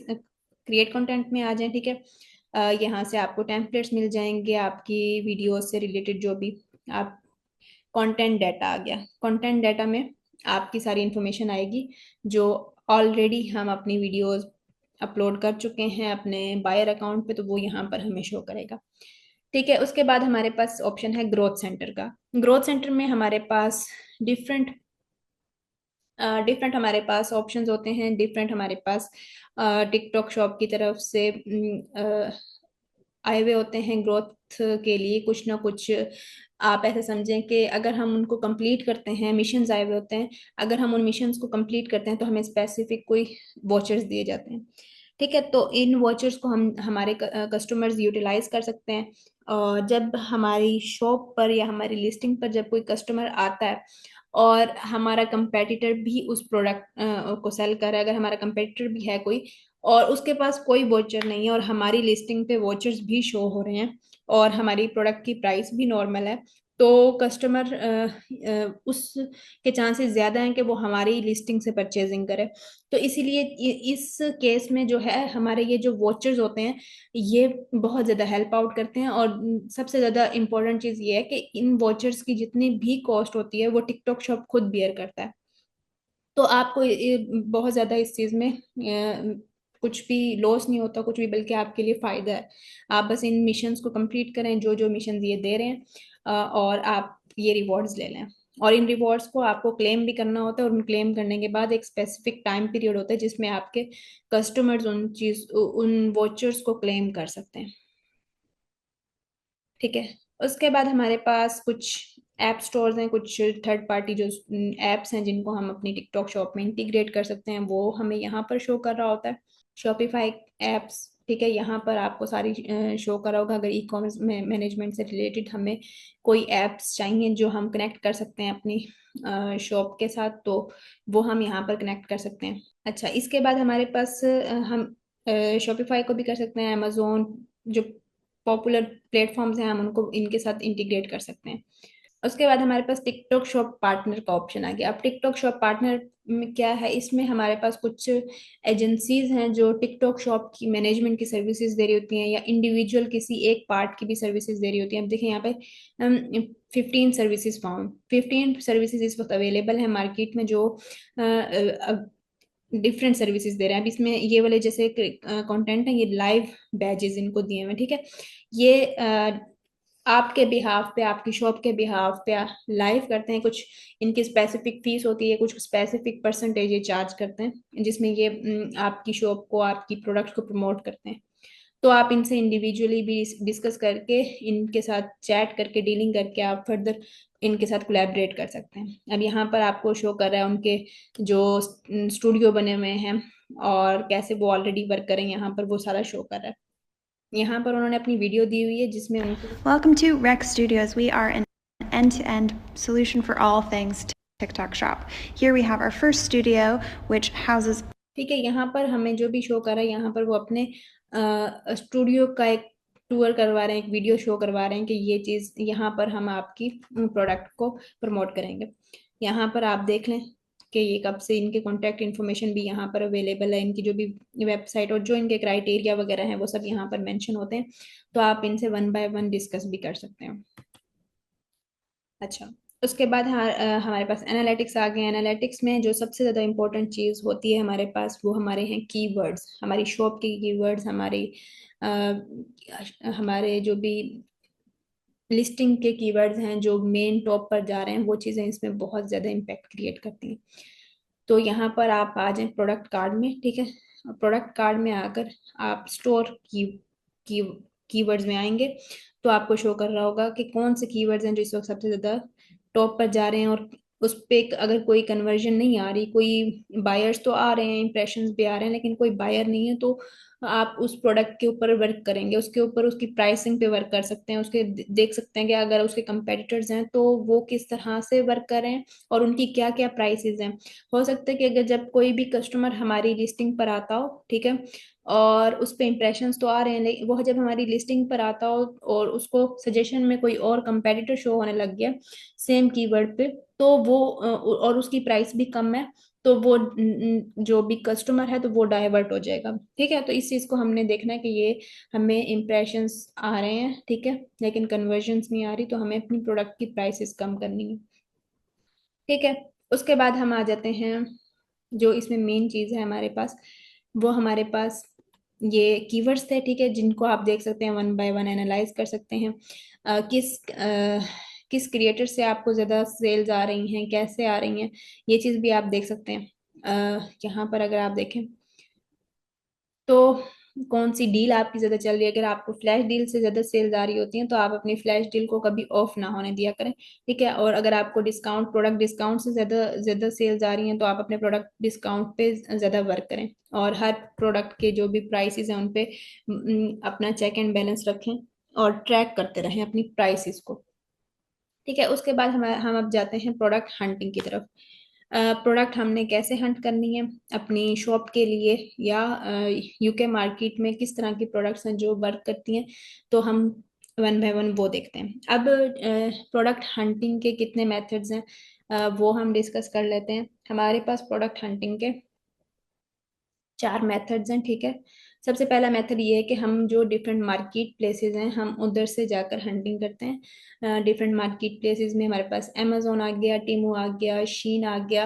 Speaker 2: क्रिएट कंटेंट में आ जाएं, ठीक है। यहाँ से आपको टेम्पलेट्स मिल जाएंगे आपकी वीडियो से रिलेटेड, जो भी आप कंटेंट डाटा आ गया। कंटेंट डाटा में आपकी सारी इंफॉर्मेशन आएगी जो ऑलरेडी हम अपनी वीडियोस अपलोड कर चुके हैं अपने बायर अकाउंट पे, तो वो यहाँ पर हमें शो करेगा, ठीक है। उसके बाद हमारे पास ऑप्शन है ग्रोथ सेंटर का। ग्रोथ सेंटर में हमारे पास डिफरेंट डिफरेंट हमारे पास ऑप्शंस होते हैं, डिफरेंट हमारे पास टिकटॉक शॉप की तरफ से आए हुए होते हैं ग्रोथ के लिए कुछ ना कुछ। आप ऐसे समझें कि अगर हम उनको कंप्लीट करते हैं, मिशंस आए हुए होते हैं, अगर हम उन मिशंस को कंप्लीट करते हैं तो हमें स्पेसिफिक कोई वॉचर्स दिए जाते हैं, ठीक है। तो इन वॉचर्स को हम हमारे कस्टमर्स यूटिलाइज कर सकते हैं। और जब हमारी शॉप पर या हमारी लिस्टिंग पर जब कोई कस्टमर आता है और हमारा कंपेटिटर भी उस प्रोडक्ट को सेल कर रहा है, अगर हमारा कंपेटिटर भी है कोई और उसके पास कोई वॉचर नहीं है और हमारी लिस्टिंग पे वॉचर्स भी शो हो रहे हैं और हमारी प्रोडक्ट की प्राइस भी नॉर्मल है, तो कस्टमर उस के चांसेस ज्यादा हैं कि वो हमारी लिस्टिंग से परचेजिंग करे। तो इसीलिए इस केस में जो है हमारे ये जो वॉचर्स होते हैं ये बहुत ज्यादा हेल्प आउट करते हैं। और सबसे ज्यादा इंपॉर्टेंट चीज ये है कि इन वॉचर्स की जितनी भी कॉस्ट होती है वो टिकटॉक शॉप खुद बियर करता है। तो आपको बहुत ज्यादा इस चीज में कुछ भी लॉस नहीं होता, कुछ भी, बल्कि आपके लिए फायदा है। आप बस इन मिशंस को कंप्लीट करें जो जो मिशन ये दे रहे हैं, और आप ये रिवॉर्ड्स ले लें। और इन रिवॉर्ड्स को आपको क्लेम भी करना होता है और उन क्लेम करने के बाद एक स्पेसिफिक टाइम पीरियड होता है जिसमें आपके कस्टमर्स उन वॉचर्स को क्लेम कर सकते हैं, ठीक है। उसके बाद हमारे पास कुछ ऐप स्टोर्स हैं, कुछ थर्ड पार्टी जो एप्स हैं जिनको हम अपनी टिकटॉक शॉप में इंटीग्रेट कर सकते हैं, वो हमें यहाँ पर शो कर रहा होता है। शॉपिफाई एप्स, ठीक है, यहाँ पर आपको सारी शो करा होगा। अगर ई कॉमर्स में मैनेजमेंट से रिलेटेड हमें कोई एप्स चाहिए जो हम कनेक्ट कर सकते हैं अपनी शॉप के साथ, तो वो हम यहाँ पर कनेक्ट कर सकते हैं। अच्छा, इसके बाद हमारे पास हम शॉपिफाई को भी कर सकते हैं, अमेजोन जो पॉपुलर प्लेटफॉर्म्स हैं हम उनको इनके साथ इंटीग्रेट कर सकते हैं। उसके बाद हमारे पास टिकटॉक शॉप पार्टनर का ऑप्शन आ गया। अब टिकटॉक शॉप पार्टनर में क्या है, इसमें हमारे पास कुछ एजेंसीज हैं जो टिकटॉक शॉप की मैनेजमेंट की सर्विसेज दे रही होती हैं या इंडिविजुअल किसी एक पार्ट की भी सर्विसेज दे रही होती हैं। अब देखिए यहाँ पे 15 सर्विसेज इस वक्त अवेलेबल है मार्केट में जो डिफरेंट सर्विसेज दे रहे हैं। अब इसमें ये वाले जैसे कंटेंट है, ये लाइव बैजेस इनको दिए हुए हैं, ठीक है। ये आपके बिहाफ पे, आपकी शॉप के बिहाफ पे लाइव करते हैं। कुछ इनकी स्पेसिफिक फीस होती है, कुछ स्पेसिफिक परसेंटेज ये चार्ज करते हैं जिसमें ये आपकी शॉप को, आपकी प्रोडक्ट को प्रमोट करते हैं। तो आप इनसे इंडिविजुअली भी डिस्कस करके, इनके साथ चैट करके, डीलिंग करके आप फर्दर इनके साथ कोलैबोरेट कर सकते हैं। अब यहाँ पर आपको शो कर रहा है उनके जो स्टूडियो बने हुए हैं और कैसे वो ऑलरेडी वर्क करें, यहाँ पर वो सारा शो कर रहा है। यहाँ पर उन्होंने अपनी वीडियो दी हुई है जिसमें उनको
Speaker 3: Welcome to Rex Studios. We are an end-to-end solution for all things TikTok Shop. Here we have our first studio, which houses.
Speaker 2: ठीक है, यहाँ पर हमें जो भी शो कर रहा है, यहाँ पर वो अपने स्टूडियो का एक टूर करवा रहे हैं, एक वीडियो शो करवा रहे हैं कि ये चीज़ यहाँ पर हम आपकी प्रोडक्ट को प्रमोट करेंगे। यहाँ पर आप देख लें कि ये कब से, इनके कॉन्टैक्ट इन्फॉर्मेशन भी यहाँ पर अवेलेबल है, इनकी जो भी वेबसाइट और जो इनके क्राइटेरिया वगैरह हैं वो सब यहाँ पर मेंशन होते हैं, तो आप इनसे वन बाय वन डिस्कस भी कर सकते हैं। अच्छा, उसके बाद हमारे पास एनालिटिक्स आ गए। एनालिटिक्स में जो सबसे ज़्यादा इंपॉर्टेंट चीज़ होती है हमारे पास, वो हमारे हैं कीवर्ड्स। हमारी शॉप के कीवर्ड्स, हमारे जो भी लिस्टिंग के कीवर्ड्स हैं जो मेन टॉप पर जा रहे हैं, वो चीज़ें इसमें बहुत ज़्यादा इम्पैक्ट क्रिएट करती हैं। तो यहाँ पर आप आ जाएं प्रोडक्ट कार्ड में, ठीक है। प्रोडक्ट कार्ड में आकर आप स्टोर की कीवर्ड्स में आएंगे तो आपको शो कर रहा होगा कि कौन से कीवर्ड्स हैं जो इस वक्त सबसे ज़्यादा टॉप पर जा रहे हैं। और उस पे अगर कोई कन्वर्जन नहीं आ रही, कोई बायर्स तो आ रहे हैं, इंप्रेशंस भी आ रहे हैं, लेकिन कोई बायर नहीं है, तो आप उस प्रोडक्ट के ऊपर वर्क करेंगे, उसके ऊपर उसकी प्राइसिंग पे वर्क कर सकते हैं, उसके देख सकते हैं कि अगर उसके कंपेटिटर्स हैं तो वो किस तरह से वर्क कर रहे हैं और उनकी क्या क्या प्राइसेस हैं। हो सकता है कि अगर जब कोई भी कस्टमर हमारी लिस्टिंग पर आता हो, ठीक है, और उस पे इंप्रेशंस तो आ रहे हैं, लेकिन वो जब हमारी लिस्टिंग पर आता हो और उसको सजेशन में कोई और कंपेटिटर शो होने लग गया सेम कीवर्ड पे, तो वो और उसकी प्राइस भी कम है, तो वो जो भी कस्टमर है तो वो डाइवर्ट हो जाएगा। ठीक है, तो इस चीज को हमने देखना है कि ये हमें इम्प्रेशंस आ रहे हैं, ठीक है, लेकिन कन्वर्जन्स नहीं आ रही, तो हमें अपनी प्रोडक्ट की प्राइसेस कम करनी है। ठीक है, उसके बाद हम आ जाते हैं, जो इसमें मेन चीज है हमारे पास, वो हमारे पास ये कीवर्ड्स थे, ठीक है, जिनको आप देख सकते हैं, वन बाय वन एनालाइज कर सकते हैं। किस क्रिएटर से आपको ज़्यादा सेल्स आ रही हैं, कैसे आ रही हैं, ये चीज़ भी आप देख सकते हैं। यहाँ पर अगर आप देखें तो कौन सी डील आपकी ज़्यादा चल रही है, अगर आपको फ्लैश डील से ज़्यादा सेल्स आ रही होती हैं तो आप अपनी फ्लैश डील को कभी ऑफ ना होने दिया करें। ठीक है, और अगर आपको डिस्काउंट, प्रोडक्ट डिस्काउंट से ज़्यादा ज़्यादा सेल्स आ रही हैं तो आप अपने प्रोडक्ट डिस्काउंट पे ज़्यादा वर्क करें, और हर प्रोडक्ट के जो भी प्राइसेस हैं उन पे अपना चेक एंड बैलेंस रखें और ट्रैक करते रहें अपनी प्राइसेस को। ठीक है, उसके बाद हम अब जाते हैं प्रोडक्ट हंटिंग की तरफ। प्रोडक्ट हमने कैसे हंट करनी है अपनी शॉप के लिए, या यूके मार्केट में किस तरह की प्रोडक्ट्स हैं जो वर्क करती हैं, तो हम वन बाय वन वो देखते हैं। अब प्रोडक्ट हंटिंग के कितने मेथड्स हैं, वो हम डिस्कस कर लेते हैं। हमारे पास प्रोडक्ट हंटिंग के 4 मेथड्स हैं। ठीक है, सबसे पहला मेथड ये है कि हम जो डिफरेंट मार्केट प्लेसेस हैं हम उधर से जाकर हंटिंग करते हैं। डिफरेंट मार्केट प्लेसेस में हमारे पास अमेजोन आ गया, टीमू आ गया, शीन आ गया,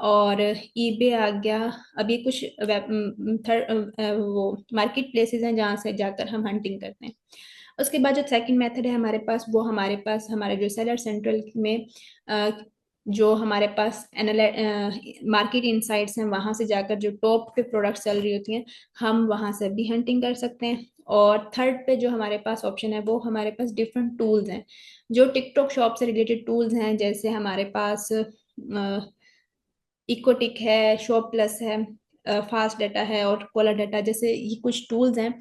Speaker 2: और ईबे आ गया। अभी कुछ वो मार्केट प्लेसेस हैं जहाँ से जाकर हम हंटिंग करते हैं। उसके बाद जो सेकंड मेथड है हमारे पास, वो हमारे पास हमारे जो सेलर सेंट्रल में जो हमारे पास मार्केट इनसाइट्स हैं, वहां से जाकर जो टॉप पे प्रोडक्ट्स चल रही होती हैं हम वहां से भी हंटिंग कर सकते हैं। और थर्ड पे जो हमारे पास ऑप्शन है, वो हमारे पास डिफरेंट टूल्स हैं, जो टिकटॉक शॉप से रिलेटेड टूल्स हैं, जैसे हमारे पास इकोटिक है, शॉप प्लस है, फास्ट डाटा है और कोला डाटा, जैसे ये कुछ टूल्स हैं,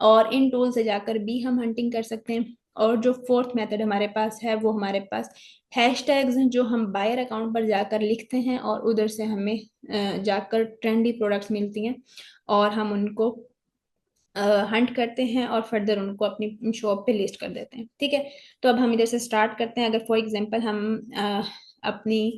Speaker 2: और इन टूल से जाकर भी हम हंटिंग कर सकते हैं। और जो फोर्थ मेथड हमारे पास है, वो हमारे पास हैशटैग्स हैं, जो हम बायर अकाउंट पर जाकर लिखते हैं और उधर से हमें जाकर ट्रेंडी प्रोडक्ट्स मिलती हैं, और हम उनको हंट करते हैं और फर्दर उनको अपनी शॉप पे लिस्ट कर देते हैं। ठीक है, तो अब हम इधर से स्टार्ट करते हैं। अगर फॉर एग्जांपल हम अपनी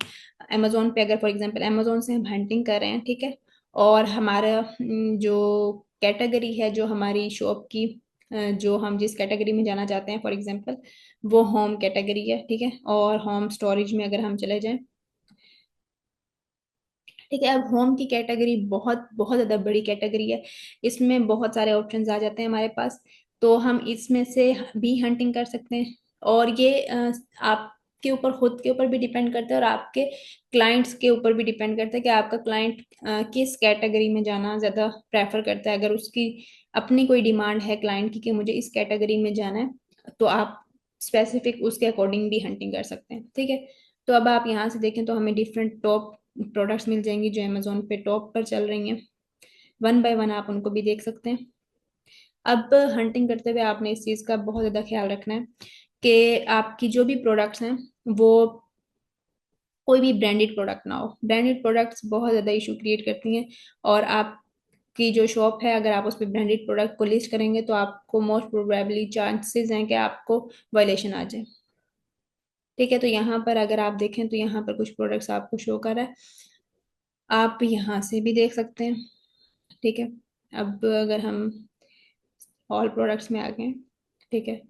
Speaker 2: अमेजोन पे, अगर फॉर एग्जांपल अमेजोन से हम हंटिंग कर रहे हैं, ठीक है, और हमारा जो कैटेगरी है, जो हमारी शॉप की जो हम जिस कैटेगरी में जाना चाहते हैं, फॉर एग्जांपल वो होम कैटेगरी है, ठीक है, और होम स्टोरेज में अगर हम चले जाएं, ठीक है, अब होम की कैटेगरी बहुत बहुत ज़्यादा बड़ी कैटेगरी है, इसमें बहुत सारे ऑप्शंस आ जाते हैं हमारे पास, तो हम इसमें से भी हंटिंग कर सकते हैं। और ये आपके ऊपर, खुद के ऊपर भी डिपेंड करता है और आपके क्लाइंट्स के ऊपर भी डिपेंड करता है कि आपका क्लाइंट किस कैटेगरी में जाना ज़्यादा प्रेफर करता है। अगर उसकी अपनी कोई डिमांड है क्लाइंट की कि मुझे इस कैटेगरी में जाना है, तो आप स्पेसिफिक उसके अकॉर्डिंग भी हंटिंग कर सकते हैं। ठीक है, तो अब आप यहाँ से देखें तो हमें डिफरेंट टॉप प्रोडक्ट्स मिल जाएंगी जो अमेजोन पे टॉप पर चल रही हैं, वन बाय वन आप उनको भी देख सकते हैं। अब हंटिंग करते हुए आपने इस चीज़ का बहुत ज़्यादा ख्याल रखना है कि आपकी जो भी प्रोडक्ट्स हैं वो कोई भी ब्रांडेड प्रोडक्ट ना हो। ब्रांडेड प्रोडक्ट्स बहुत ज़्यादा इशू क्रिएट करती हैं, और आपकी जो शॉप है अगर आप उस पर ब्रांडेड प्रोडक्ट को लिस्ट करेंगे तो आपको मोस्ट प्रोबेबली चांसेस हैं कि आपको वायलेशन आ जाए। ठीक है, तो यहाँ पर अगर आप देखें तो यहाँ पर कुछ प्रोडक्ट्स आपको शो कर रहा है, आप यहाँ से भी देख सकते हैं। ठीक है, अब अगर हम ऑल प्रोडक्ट्स में आ गए, ठीक है,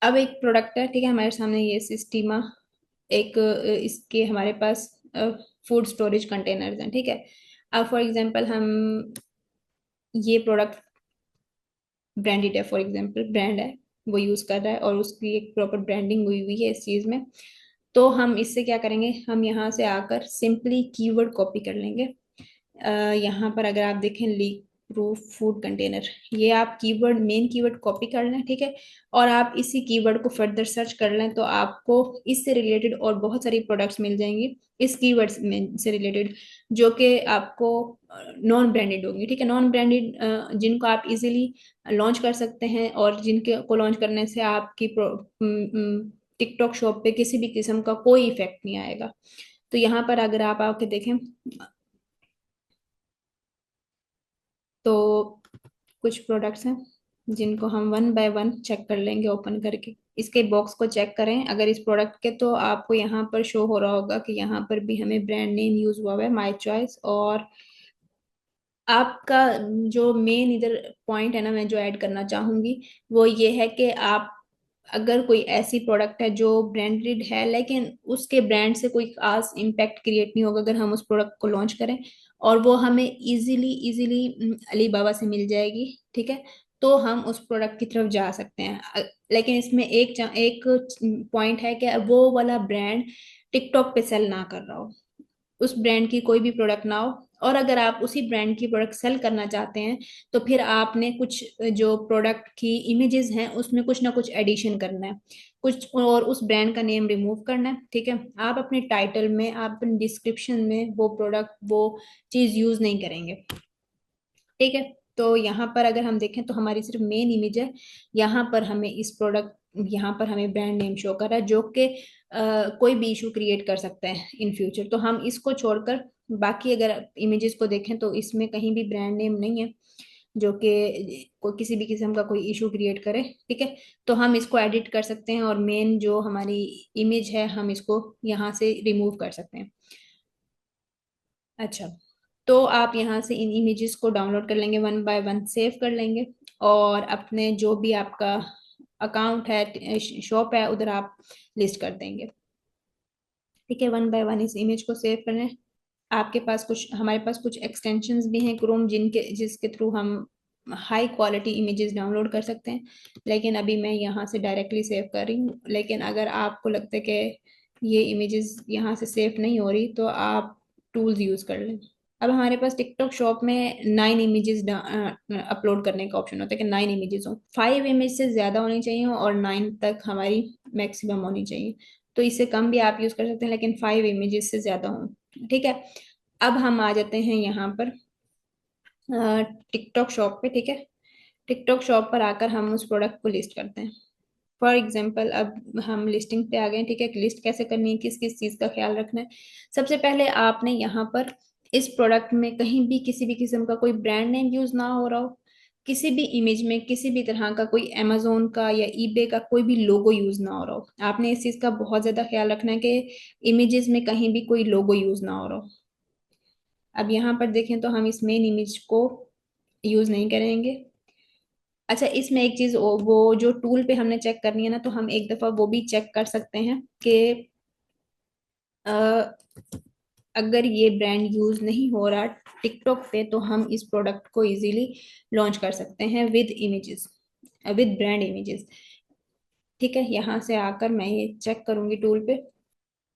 Speaker 2: अब एक प्रोडक्ट है, ठीक है, हमारे सामने ये सिस्टीमा, एक इसके हमारे पास फूड स्टोरेज कंटेनर्स हैं। ठीक है, अब फॉर एग्जांपल हम ये प्रोडक्ट ब्रांडेड है, फॉर एग्जांपल ब्रांड है वो यूज़ कर रहा है और उसकी एक प्रॉपर ब्रांडिंग हुई हुई है इस चीज़ में, तो हम इससे क्या करेंगे, हम यहाँ से आकर सिंपली कीवर्ड कॉपी कर लेंगे। यहाँ पर अगर आप देखें लीक प्रूफ फूड कंटेनर, ये आप कीवर्ड, मेन कीवर्ड कॉपी कर लें, ठीक है, और आप इसी कीवर्ड को फर्दर सर्च कर लें तो आपको इससे रिलेटेड और बहुत सारी प्रोडक्ट्स मिल जाएंगी इस कीवर्ड्स में से रिलेटेड, जो कि आपको नॉन ब्रांडेड होंगी। ठीक है, नॉन ब्रांडेड जिनको आप इजीली लॉन्च कर सकते हैं और जिनके को लॉन्च करने से आपकी टिकटॉक शॉप पे किसी भी किस्म का कोई इफेक्ट नहीं आएगा। तो यहाँ पर अगर आप आके देखें तो कुछ प्रोडक्ट्स हैं जिनको हम वन बाय वन चेक कर लेंगे ओपन करके। इसके बॉक्स को चेक करें अगर इस प्रोडक्ट के, तो आपको यहाँ पर शो हो रहा होगा कि यहाँ पर भी हमें ब्रांड नेम यूज हुआ है, माय चॉइस। और आपका जो मेन इधर पॉइंट है ना, मैं जो ऐड करना चाहूंगी वो ये है कि आप अगर कोई ऐसी प्रोडक्ट है जो ब्रांडेड है लेकिन उसके ब्रांड से कोई खास इम्पैक्ट क्रिएट नहीं होगा अगर हम उस प्रोडक्ट को लॉन्च करें, और वो हमें इजीली इजीली अलीबाबा से मिल जाएगी, ठीक है, तो हम उस प्रोडक्ट की तरफ जा सकते हैं। लेकिन इसमें एक पॉइंट है कि वो वाला ब्रांड टिकटॉक पे सेल ना कर रहा हो, उस ब्रांड की कोई भी प्रोडक्ट ना हो। और अगर आप उसी ब्रांड की प्रोडक्ट सेल करना चाहते हैं तो फिर आपने कुछ जो प्रोडक्ट की इमेजेस हैं उसमें कुछ ना कुछ एडिशन करना है, कुछ और उस ब्रांड का नेम रिमूव करना है, ठीक है। आप अपने टाइटल में, आप अपने डिस्क्रिप्शन में वो प्रोडक्ट, वो चीज यूज नहीं करेंगे, ठीक है। तो यहाँ पर अगर हम देखें तो हमारी सिर्फ मेन इमेज है, यहाँ पर हमें इस प्रोडक्ट, यहाँ पर हमें ब्रांड नेम शो कर रहा है जो कि कोई भी इशू क्रिएट कर सकता है इन फ्यूचर। तो हम इसको छोड़कर बाकी अगर इमेजेस को देखें तो इसमें कहीं भी ब्रांड नेम नहीं है जो कि कोई किसी भी किस्म का कोई इशू क्रिएट करे, ठीक है। तो हम इसको एडिट कर सकते हैं और मेन जो हमारी इमेज है हम इसको यहाँ से रिमूव कर सकते हैं। अच्छा, तो आप यहाँ से इन इमेजेस को डाउनलोड कर लेंगे, वन बाय वन सेव कर लेंगे, और अपने जो भी आपका अकाउंट है, शॉप है, उधर आप लिस्ट कर देंगे, ठीक है। वन बाय वन इस इमेज को सेव करना है। आपके पास कुछ, हमारे पास कुछ एक्सटेंशंस भी हैं क्रोम जिसके थ्रू हम हाई क्वालिटी इमेजेस डाउनलोड कर सकते हैं, लेकिन अभी मैं यहाँ से डायरेक्टली सेव कर रही हूँ। लेकिन अगर आपको लगता है कि ये इमेजेस यहाँ से सेव नहीं हो रही तो आप टूल्स यूज कर लें। अब हमारे पास टिकटॉक शॉप में 9 इमेजेस अपलोड करने का ऑप्शन होता है कि 9 इमेजेस हो, 5 इमेज से ज्यादा होनी चाहिए और 9 तक हमारी मैक्सिमम होनी चाहिए। तो इससे कम भी आप यूज कर सकते हैं लेकिन 5 इमेजेस से ज्यादा हो, ठीक है। अब हम आ जाते हैं यहाँ पर टिकटॉक शॉप पे, ठीक है। टिकटॉक शॉप पर आकर हम उस प्रोडक्ट को लिस्ट करते हैं। फॉर एग्जाम्पल अब हम लिस्टिंग पे आ गए, ठीक है। लिस्ट कैसे करनी है, किस किस चीज़ का ख्याल रखना है। सबसे पहले आपने यहाँ पर इस प्रोडक्ट में कहीं भी किसी भी किस्म का कोई ब्रांड नेम यूज ना हो रहा हो, किसी भी इमेज में किसी भी तरह का कोई अमेजोन का या ईबे का कोई भी लोगो यूज ना हो रहा हो। आपने इस चीज़ का बहुत ज़्यादा ख्याल रखना है कि इमेजेस में कहीं भी कोई लोगो यूज ना हो रहा हो। अब यहाँ पर देखें तो हम इस मेन इमेज को यूज नहीं करेंगे। अच्छा, इसमें एक चीज, वो जो टूल पे हमने चेक करनी है ना, तो हम एक दफा वो भी चेक कर सकते हैं कि अ, अगर ये ब्रांड यूज नहीं हो रहा टिकटॉक पे तो हम इस प्रोडक्ट को इजीली लॉन्च कर सकते हैं with images, with brand images, ठीक है। यहाँ से आकर मैं ये चेक करूंगी टूल पे।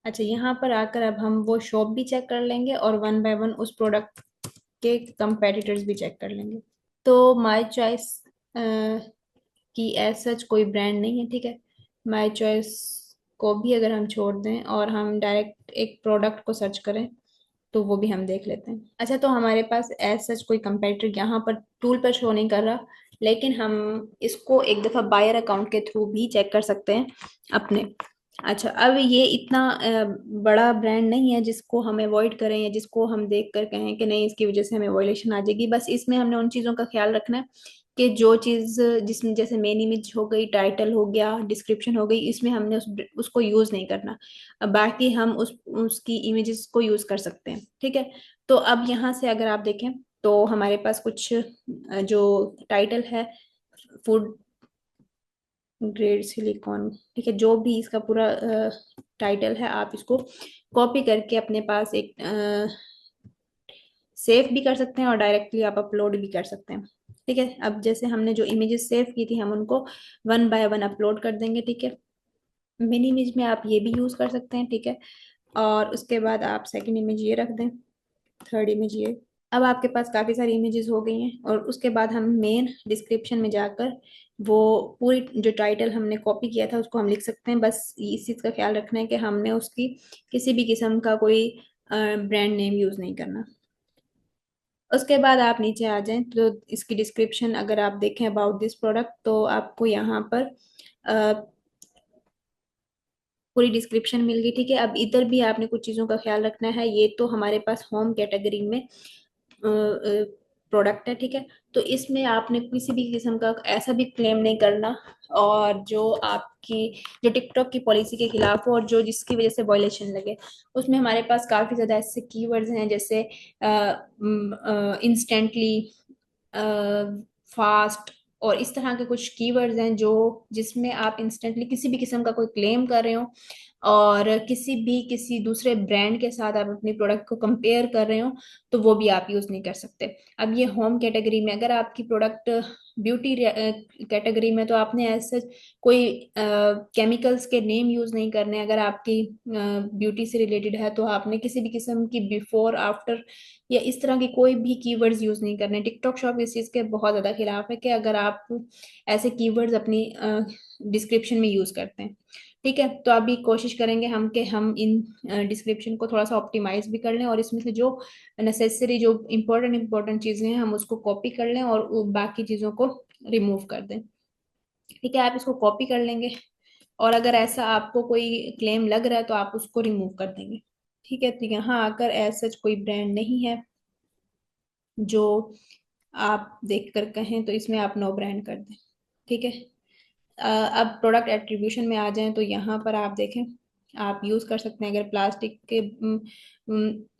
Speaker 2: अच्छा, यहाँ पर आकर अब हम वो शॉप भी चेक कर लेंगे और वन बाय वन उस प्रोडक्ट के कंपेटिटर्स भी चेक कर लेंगे। तो माय चॉइस की एज सच कोई ब्रांड नहीं है, ठीक है। माय चॉइस को भी अगर हम छोड़ दें और हम डायरेक्ट एक प्रोडक्ट को सर्च करें तो वो भी हम देख लेते हैं। अच्छा, तो हमारे पास एज सच कोई कंपेटिटर यहाँ पर टूल पर शो नहीं कर रहा, लेकिन हम इसको एक दफ़ा बायर अकाउंट के थ्रू भी चेक कर सकते हैं अपने। अच्छा, अब ये इतना बड़ा ब्रांड नहीं है जिसको हम अवॉइड करें या जिसको हम देख कर कहें कि नहीं इसकी वजह से हमें वॉयलेशन आ जाएगी। बस इसमें हमने उन चीज़ों का ख्याल रखना है कि जो चीज़ जिसमें जैसे मेन इमेज हो गई, टाइटल हो गया, डिस्क्रिप्शन हो गई, इसमें हमने उसको यूज़ नहीं करना। बाकी हम उसकी इमेजेस को यूज़ कर सकते हैं, ठीक है। तो अब यहाँ से अगर आप देखें तो हमारे पास कुछ जो टाइटल है, फूड ग्रेड सिलिकॉन, ठीक है, जो भी इसका पूरा टाइटल है आप इसको कॉपी करके अपने पास एक सेव भी कर सकते हैं और डायरेक्टली आप अपलोड भी कर सकते हैं, ठीक है। अब जैसे हमने जो इमेजेस सेव की थी हम उनको वन बाय वन अपलोड कर देंगे, ठीक है। मिनी इमेज में आप ये भी यूज कर सकते हैं, ठीक है। और उसके बाद आप सेकंड इमेज ये रख दें, थर्ड इमेज ये। अब आपके पास काफ़ी सारी इमेजेस हो गई हैं और उसके बाद हम मेन डिस्क्रिप्शन में जाकर वो पूरी जो टाइटल हमने कॉपी किया था उसको हम लिख सकते हैं। बस इस चीज़ का ख्याल रखना है कि हमने उसकी किसी भी किस्म का कोई ब्रांड नेम यूज़ नहीं करना। उसके बाद आप नीचे आ जाएं तो इसकी डिस्क्रिप्शन अगर आप देखें अबाउट दिस प्रोडक्ट तो आपको यहाँ पर अ, पूरी डिस्क्रिप्शन मिल गई, ठीक है। अब इधर भी आपने कुछ चीज़ों का ख्याल रखना है। ये तो हमारे पास होम कैटेगरी में प्रोडक्ट है, ठीक है। तो इसमें आपने किसी भी किस्म का ऐसा भी क्लेम नहीं करना और जो आपकी जो टिकटॉक की पॉलिसी के खिलाफ हो और जो जिसकी वजह से वायलेशन लगे। उसमें हमारे पास काफी ज्यादा ऐसे कीवर्ड्स हैं जैसे इंस्टेंटली, फास्ट और इस तरह के कुछ कीवर्ड्स हैं जो जिसमें आप इंस्टेंटली किसी भी किस्म का कोई क्लेम कर रहे हो और किसी दूसरे ब्रांड के साथ आप अपनी प्रोडक्ट को कंपेयर कर रहे हो, तो वो भी आप यूज नहीं कर सकते। अब ये होम कैटेगरी में, अगर आपकी प्रोडक्ट ब्यूटी कैटेगरी में, तो आपने ऐसे कोई केमिकल्स के नेम यूज नहीं करने। अगर आपकी ब्यूटी से रिलेटेड है तो आपने किसी भी किस्म की बिफोर आफ्टर या इस तरह की कोई भी कीवर्ड्स यूज नहीं करने। टिकटॉक शॉप इस चीज के बहुत ज्यादा खिलाफ है कि अगर आप ऐसे कीवर्ड्स अपनी डिस्क्रिप्शन में यूज करते हैं, ठीक है। तो अभी कोशिश करेंगे हम कि हम इन डिस्क्रिप्शन को थोड़ा सा ऑप्टिमाइज भी कर लें और इसमें से जो नेसेसरी जो इम्पोर्टेंट चीजें हैं हम उसको कॉपी कर लें और बाकी चीजों को रिमूव कर दें, ठीक है। आप इसको कॉपी कर लेंगे और अगर ऐसा आपको कोई क्लेम लग रहा है तो आप उसको रिमूव कर देंगे, ठीक है। तो यहाँ आकर ऐसा कोई ब्रांड नहीं है जो आप देख कर कहें, तो इसमें आप नो ब्रांड कर दें, ठीक है। अब प्रोडक्ट एट्रीब्यूशन में आ जाएं तो यहाँ पर आप देखें, आप यूज कर सकते हैं। अगर प्लास्टिक के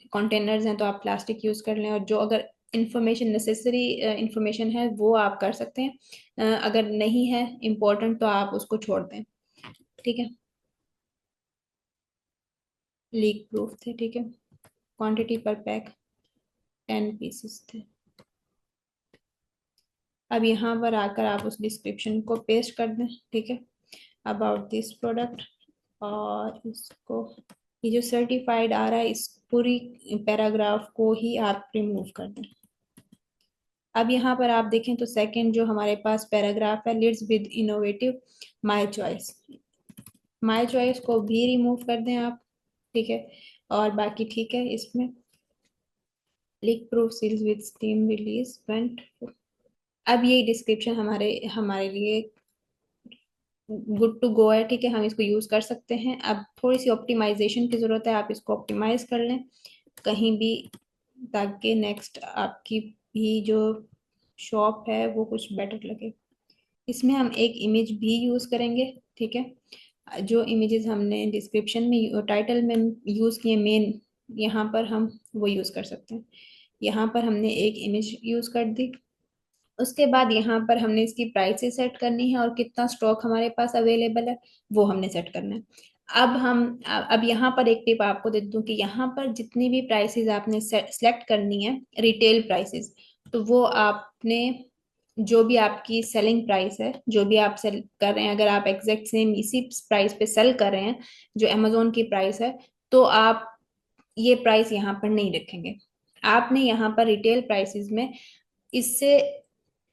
Speaker 2: कंटेनर्स हैं तो आप प्लास्टिक यूज कर लें और जो अगर इंफॉर्मेशन नेसेसरी इंफॉर्मेशन है वो आप कर सकते हैं। अगर नहीं है इम्पोर्टेंट तो आप उसको छोड़ दें, ठीक है। लीक प्रूफ थे, ठीक है। क्वांटिटी पर पैक 10 पीसेस थे। अब यहाँ पर आकर आप उस डिस्क्रिप्शन को पेस्ट कर दें, ठीक है, अबाउट दिस प्रोडक्ट। और इसको ये जो सर्टिफाइड आ रहा है इस पूरी पैराग्राफ को ही आप रिमूव कर दें। अब यहाँ पर आप देखें तो सेकंड जो हमारे पास पैराग्राफ है, leads with innovative my choice, my choice को भी रिमूव कर दें आप, ठीक है। और बाकी ठीक है। इसमें leak proof seals with steam release vent. अब ये डिस्क्रिप्शन हमारे हमारे लिए गुड टू गो है, ठीक है। हम इसको यूज कर सकते हैं। अब थोड़ी सी ऑप्टिमाइजेशन की जरूरत है, आप इसको ऑप्टिमाइज कर लें कहीं भी, ताकि नेक्स्ट आपकी भी जो शॉप है वो कुछ बेटर लगे। इसमें हम एक इमेज भी यूज करेंगे, ठीक है। जो इमेजेस हमने डिस्क्रिप्शन में टाइटल में यूज किए मेन, यहाँ पर हम वो यूज कर सकते हैं। यहाँ पर हमने एक इमेज यूज कर दी। उसके बाद यहाँ पर हमने इसकी प्राइसेस सेट करनी है और कितना स्टॉक हमारे पास अवेलेबल है वो हमने सेट करना है। अब यहाँ पर एक टिप आपको दे दूं कि यहाँ पर जितनी भी प्राइसेस आपने सेलेक्ट करनी है रिटेल प्राइसेस, तो वो आपने जो भी आपकी सेलिंग प्राइस है, जो भी आप सेल कर रहे हैं, अगर आप एग्जैक्ट सेम इसी प्राइस पे सेल कर रहे हैं जो अमेजोन की प्राइस है, तो आप ये प्राइस यहाँ पर नहीं रखेंगे। आपने यहाँ पर रिटेल प्राइसेस में इससे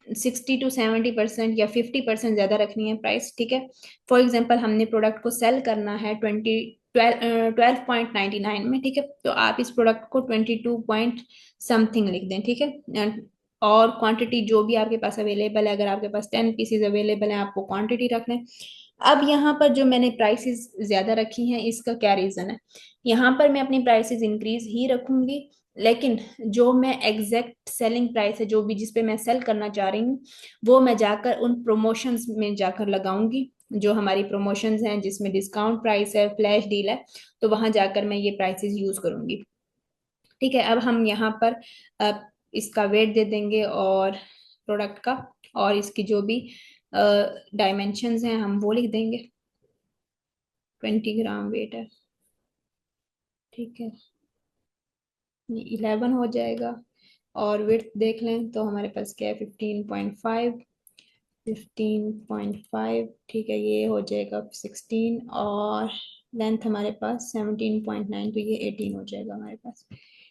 Speaker 2: 60 to 70% या 50% ज्यादा रखनी है प्राइस, ठीक है। फॉर एग्जाम्पल हमने प्रोडक्ट को सेल करना है 12.99 में, ठीक है। तो आप इस प्रोडक्ट को 22 पॉइंट समथिंग लिख दें, ठीक है। और क्वांटिटी जो भी आपके पास अवेलेबल है, अगर आपके पास 10 पीसेज अवेलेबल है आपको क्वांटिटी रख लें। अब यहाँ पर जो मैंने प्राइसेस ज्यादा रखी हैं इसका क्या रीजन है, यहाँ पर मैं अपनी प्राइसेस इंक्रीज ही रखूंगी, लेकिन जो मैं एग्जैक्ट सेलिंग प्राइस है जो भी जिस पे मैं सेल करना चाह रही हूँ वो मैं जाकर उन प्रमोशंस में जाकर लगाऊंगी। जो हमारी प्रमोशंस हैं जिसमें डिस्काउंट प्राइस है, फ्लैश डील है, तो वहां जाकर मैं ये प्राइसेस यूज करूंगी, ठीक है। अब हम यहाँ पर इसका वेट दे देंगे और प्रोडक्ट का, और इसकी जो भी डायमेंशंस हैं हम वो लिख देंगे। 20 ग्राम वेट है, ठीक है। ये 11 हो जाएगा। और विड्थ देख लें तो हमारे पास क्या है, 15.5, 15.5, ठीक है। ये हो जाएगा 16 और लेंथ हमारे पास 17.9, तो ये 18 हो जाएगा हमारे पास,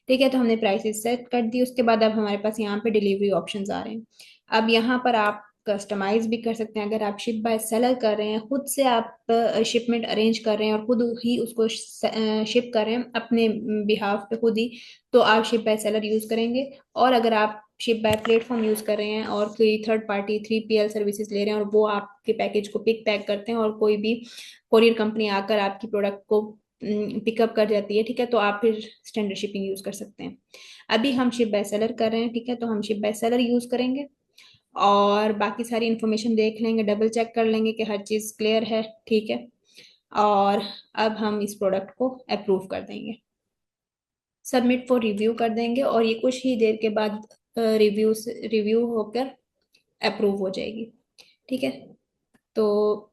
Speaker 2: ठीक है। तो हमने प्राइसेस सेट कर दी। उसके बाद अब हमारे पास यहाँ पे डिलीवरी ऑप्शंस आ रहे हैं। अब यहाँ पर आप कस्टमाइज भी कर सकते हैं। अगर आप शिप बाय सेलर कर रहे हैं, खुद से आप शिपमेंट अरेंज कर रहे हैं और खुद ही उसको शिप कर रहे हैं अपने बिहाफ पे खुद ही, तो आप शिप बाय सेलर यूज करेंगे। और अगर आप शिप बाय प्लेटफॉर्म यूज कर रहे हैं और कोई थर्ड पार्टी 3PL सर्विसेज ले रहे हैं और वो आपके पैकेज को पिक पैक करते हैं और कोई भी कोरियर कंपनी आकर आपकी प्रोडक्ट को पिकअप कर जाती है, ठीक है, तो आप फिर स्टैंडर्ड शिपिंग यूज कर सकते हैं। अभी हम शिप बाय सेलर कर रहे हैं, ठीक है, तो हम शिप बाय सेलर यूज करेंगे और बाकी सारी इन्फॉर्मेशन देख लेंगे, डबल चेक कर लेंगे कि हर चीज़ क्लियर है, ठीक है। और अब हम इस प्रोडक्ट को अप्रूव कर देंगे, सबमिट फॉर रिव्यू कर देंगे और ये कुछ ही देर के बाद रिव्यू होकर अप्रूव हो जाएगी, ठीक है। तो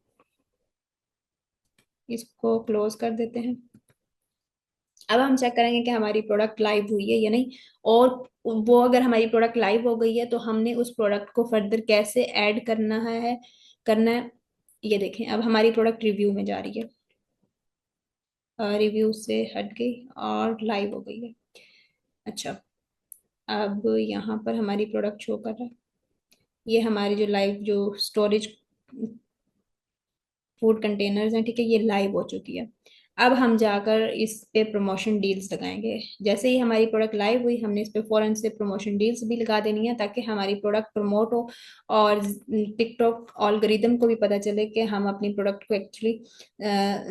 Speaker 2: इसको क्लोज कर देते हैं। अब हम चेक करेंगे कि हमारी प्रोडक्ट लाइव हुई है या नहीं, और वो अगर हमारी प्रोडक्ट लाइव हो गई है तो हमने उस प्रोडक्ट को फर्दर कैसे ऐड करना है ये देखें। अब हमारी प्रोडक्ट रिव्यू में जा रही है, रिव्यू से हट गई और लाइव हो गई है। अच्छा, अब यहाँ पर हमारी प्रोडक्ट शो कर रहा है, ये हमारी जो लाइव जो स्टोरेज फूड कंटेनर्स हैं, ठीक है, ये लाइव हो चुकी है। अब हम जाकर इस पे प्रमोशन डील्स लगाएंगे। जैसे ही हमारी प्रोडक्ट लाइव हुई, हमने इस पे फौरन से प्रमोशन डील्स भी लगा देनी है ताकि हमारी प्रोडक्ट प्रमोट हो और टिकटॉक ऑलगोरिदम को भी पता चले कि हम अपनी प्रोडक्ट को एक्चुअली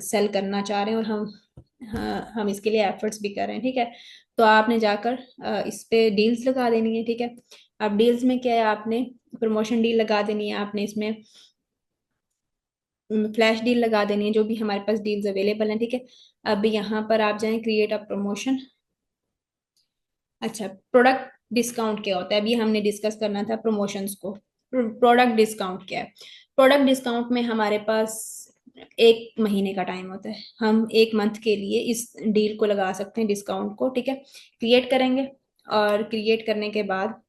Speaker 2: सेल करना चाह रहे हैं और हम इसके लिए एफर्ट्स भी कर रहे हैं, ठीक है। तो आपने जाकर इस पे डील्स लगा देनी है, ठीक है। अब डील्स में क्या है, आपने प्रमोशन डील लगा देनी है, आपने इसमें फ्लैश डील लगा देनी है, जो भी हमारे पास डील्स अवेलेबल हैं, ठीक है। अब यहाँ पर आप जाएं क्रिएट अ प्रमोशन। अच्छा, प्रोडक्ट डिस्काउंट क्या होता है, अभी हमने डिस्कस करना था प्रमोशंस को। प्रोडक्ट डिस्काउंट क्या है? प्रोडक्ट डिस्काउंट में हमारे पास 1 महीने का टाइम होता है, हम 1 मंथ के लिए इस डील को लगा सकते हैं, डिस्काउंट को, ठीक है। क्रिएट करेंगे और क्रिएट करने के बाद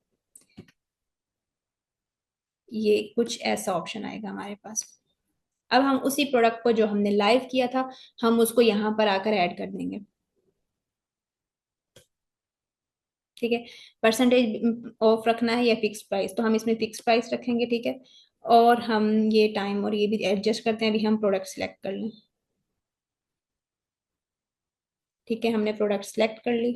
Speaker 2: ये कुछ ऐसा ऑप्शन आएगा हमारे पास। अब हम उसी प्रोडक्ट को जो हमने लाइव किया था, हम उसको यहाँ पर आकर ऐड कर देंगे, ठीक है। परसेंटेज ऑफ रखना है या फिक्स प्राइस, तो हम इसमें फिक्स प्राइस रखेंगे, ठीक है। और हम ये टाइम और ये भी एडजस्ट करते हैं। अभी हम प्रोडक्ट सिलेक्ट कर लें, ठीक है, हमने प्रोडक्ट सिलेक्ट कर ली,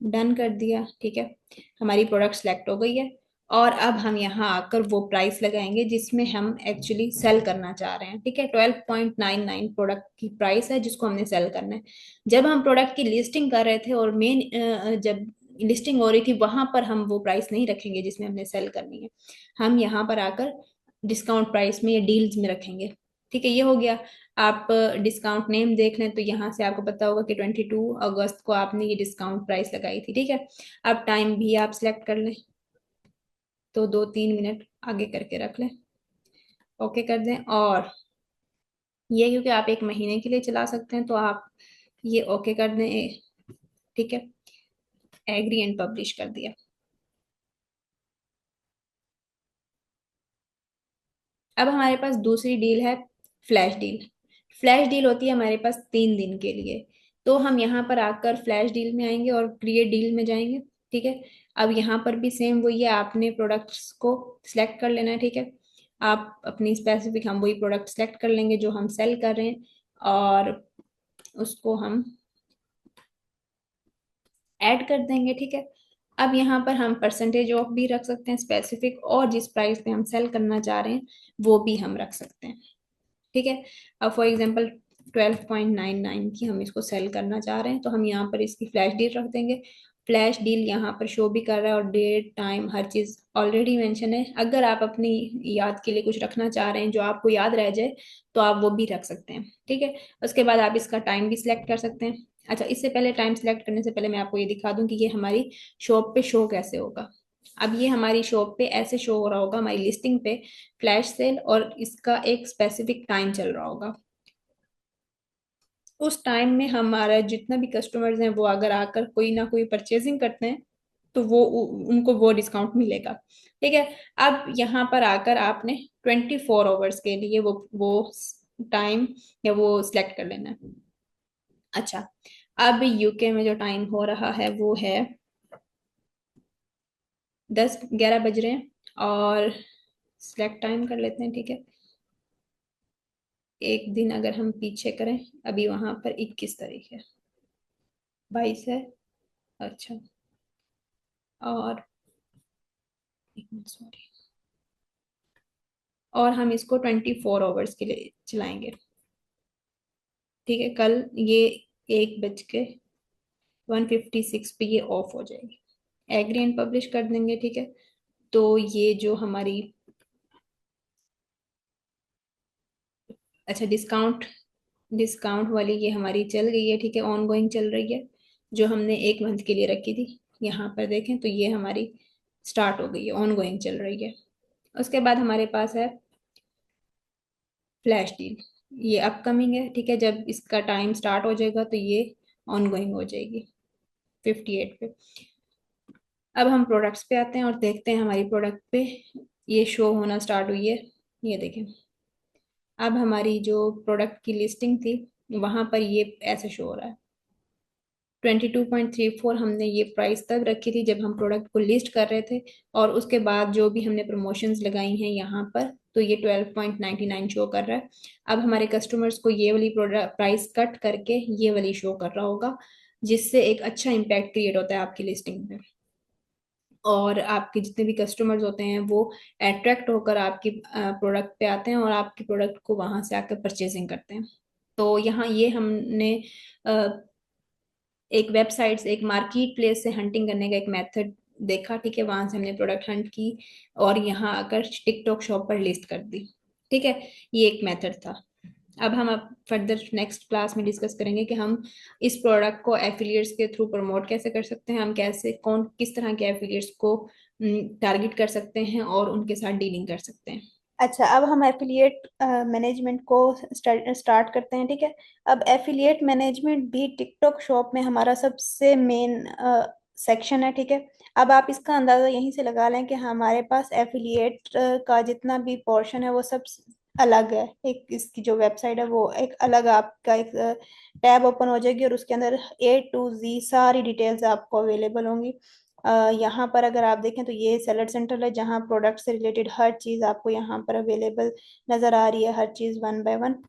Speaker 2: डन कर दिया, ठीक है। हमारी प्रोडक्ट सिलेक्ट हो गई है और अब हम यहाँ आकर वो प्राइस लगाएंगे जिसमें हम एक्चुअली सेल करना चाह रहे हैं, ठीक है। 12.99 प्रोडक्ट की प्राइस है जिसको हमने सेल करना है। जब हम प्रोडक्ट की लिस्टिंग कर रहे थे और जब लिस्टिंग हो रही थी वहां पर हम वो प्राइस नहीं रखेंगे जिसमें हमने सेल करनी है, हम यहाँ पर आकर डिस्काउंट प्राइस में या डील्स में रखेंगे, ठीक है। ये हो गया। आप डिस्काउंट नेम देख लें तो यहाँ से आपको पता होगा कि 22 अगस्त को आपने ये डिस्काउंट प्राइस लगाई थी, ठीक है। अब टाइम भी आप सिलेक्ट कर लें, तो 2-3 मिनट आगे करके रख लें, ओके कर दें। और ये क्योंकि आप 1 महीने के लिए चला सकते हैं तो आप ये ओके कर दें, ठीक है। एग्री एंड पब्लिश कर दिया। अब हमारे पास दूसरी डील है फ्लैश डील। फ्लैश डील होती है हमारे पास 3 दिन के लिए। तो हम यहाँ पर आकर फ्लैश डील में आएंगे और क्रिएट डील में जाएंगे, ठीक है। अब यहाँ पर भी सेम वही है, आपने प्रोडक्ट्स को सिलेक्ट कर लेना है, ठीक है। आप अपनी स्पेसिफिक, हम वही प्रोडक्ट सेलेक्ट कर लेंगे जो हम सेल कर रहे हैं और उसको हम ऐड कर देंगे, ठीक है। अब यहाँ पर हम परसेंटेज ऑफ भी रख सकते हैं स्पेसिफिक, और जिस प्राइस पे हम सेल करना चाह रहे हैं वो भी हम रख सकते हैं, ठीक है। अब फॉर एग्जांपल 12.99 की हम इसको सेल करना चाह रहे हैं तो हम यहाँ पर इसकी फ्लैश डील रख देंगे। फ्लैश डील यहाँ पर शो भी कर रहा है और डेट टाइम हर चीज़ ऑलरेडी मेंशन है। अगर आप अपनी याद के लिए कुछ रखना चाह रहे हैं जो आपको याद रह जाए तो आप वो भी रख सकते हैं, ठीक है। उसके बाद आप इसका टाइम भी सिलेक्ट कर सकते हैं। अच्छा, इससे पहले टाइम सिलेक्ट करने से पहले मैं आपको ये दिखा दूं कि ये हमारी शॉप पे शो कैसे होगा। अब ये हमारी शॉप पे ऐसे शो हो रहा होगा हमारी लिस्टिंग पे, फ्लैश सेल, और इसका एक स्पेसिफिक टाइम चल रहा होगा। उस टाइम में हमारा जितना भी कस्टमर्स हैं वो अगर आकर कोई ना कोई परचेजिंग करते हैं तो उनको वो डिस्काउंट मिलेगा, ठीक है। अब यहाँ पर आकर आपने 24 आवर्स के लिए वो टाइम या वो सिलेक्ट कर लेना है। अच्छा, अब यूके में जो टाइम हो रहा है वो है 10-11 बज रहे हैं और सिलेक्ट टाइम कर लेते हैं, ठीक है। एक दिन अगर हम पीछे करें, अभी वहां पर 21 तारीख है, 22 है। अच्छा, और एक मिनट सॉरी, और हम इसको 24 आवर्स के लिए चलाएंगे। ठीक है, कल ये 1:56 पे ये ऑफ हो जाएगी। एग्री एंड पब्लिश कर देंगे। ठीक है, तो ये जो हमारी, अच्छा, डिस्काउंट डिस्काउंट वाली ये हमारी चल गई है। ठीक है, ऑन गोइंग चल रही है, जो हमने 1 मंथ के लिए रखी थी। यहाँ पर देखें तो ये हमारी स्टार्ट हो गई है, ऑन गोइंग चल रही है। उसके बाद हमारे पास है फ्लैश डील, ये अपकमिंग है। ठीक है, जब इसका टाइम स्टार्ट हो जाएगा तो ये ऑन गोइंग हो जाएगी 58 पे। अब हम प्रोडक्ट्स पे आते हैं और देखते हैं हमारी प्रोडक्ट पे ये शो होना स्टार्ट हुई है। ये देखें, अब हमारी जो प्रोडक्ट की लिस्टिंग थी वहां पर ये ऐसे शो हो रहा है। 22.34 हमने ये प्राइस तब रखी थी जब हम प्रोडक्ट को लिस्ट कर रहे थे, और उसके बाद जो भी हमने प्रमोशंस लगाई हैं यहाँ पर, तो ये 12.99 शो कर रहा है। अब हमारे कस्टमर्स को ये वाली प्रोडक्ट प्राइस कट करके ये वाली शो कर रहा होगा, जिससे एक अच्छा इम्पैक्ट क्रिएट होता है आपकी लिस्टिंग में, और आपके जितने भी कस्टमर्स होते हैं वो अट्रैक्ट होकर आपकी प्रोडक्ट पे आते हैं और आपकी प्रोडक्ट को वहां से आकर परचेजिंग करते हैं। तो यहाँ ये हमने एक वेबसाइट से, एक मार्केट प्लेस से हंटिंग करने का एक मेथड देखा। ठीक है, वहां से हमने प्रोडक्ट हंट की और यहाँ आकर टिकटॉक शॉप पर लिस्ट कर दी। ठीक है, ये एक मेथड था। अब फर्दर नेक्स्ट क्लास में डिस्कस करेंगे कि हम इस प्रोडक्ट को एफिलिएट्स के थ्रू प्रमोट कैसे कर सकते हैं, हम कैसे कौन किस तरह के एफिलिएट्स को टारगेट कर सकते हैं और उनके साथ डीलिंग कर सकते हैं। अच्छा, अब हम एफिलिएट मैनेजमेंट को स्टार्ट करते हैं। ठीक है, अब एफिलिएट मैनेजमेंट भी टिकटॉक शॉप में हमारा सबसे मेन सेक्शन है। ठीक है, अब आप इसका अंदाजा यहीं से लगा लें कि हमारे पास एफिलिएट का जितना भी पोर्शन है वो सब अलग है। एक इसकी जो वेबसाइट है वो एक अलग, आपका एक टैब ओपन हो जाएगी और उसके अंदर A to Z सारी डिटेल्स आपको अवेलेबल होंगी। यहाँ पर अगर आप देखें तो ये सेलर सेंटर है, जहाँ प्रोडक्ट से रिलेटेड हर चीज़ आपको यहाँ पर अवेलेबल नज़र आ रही है, हर चीज़ वन बाय वन।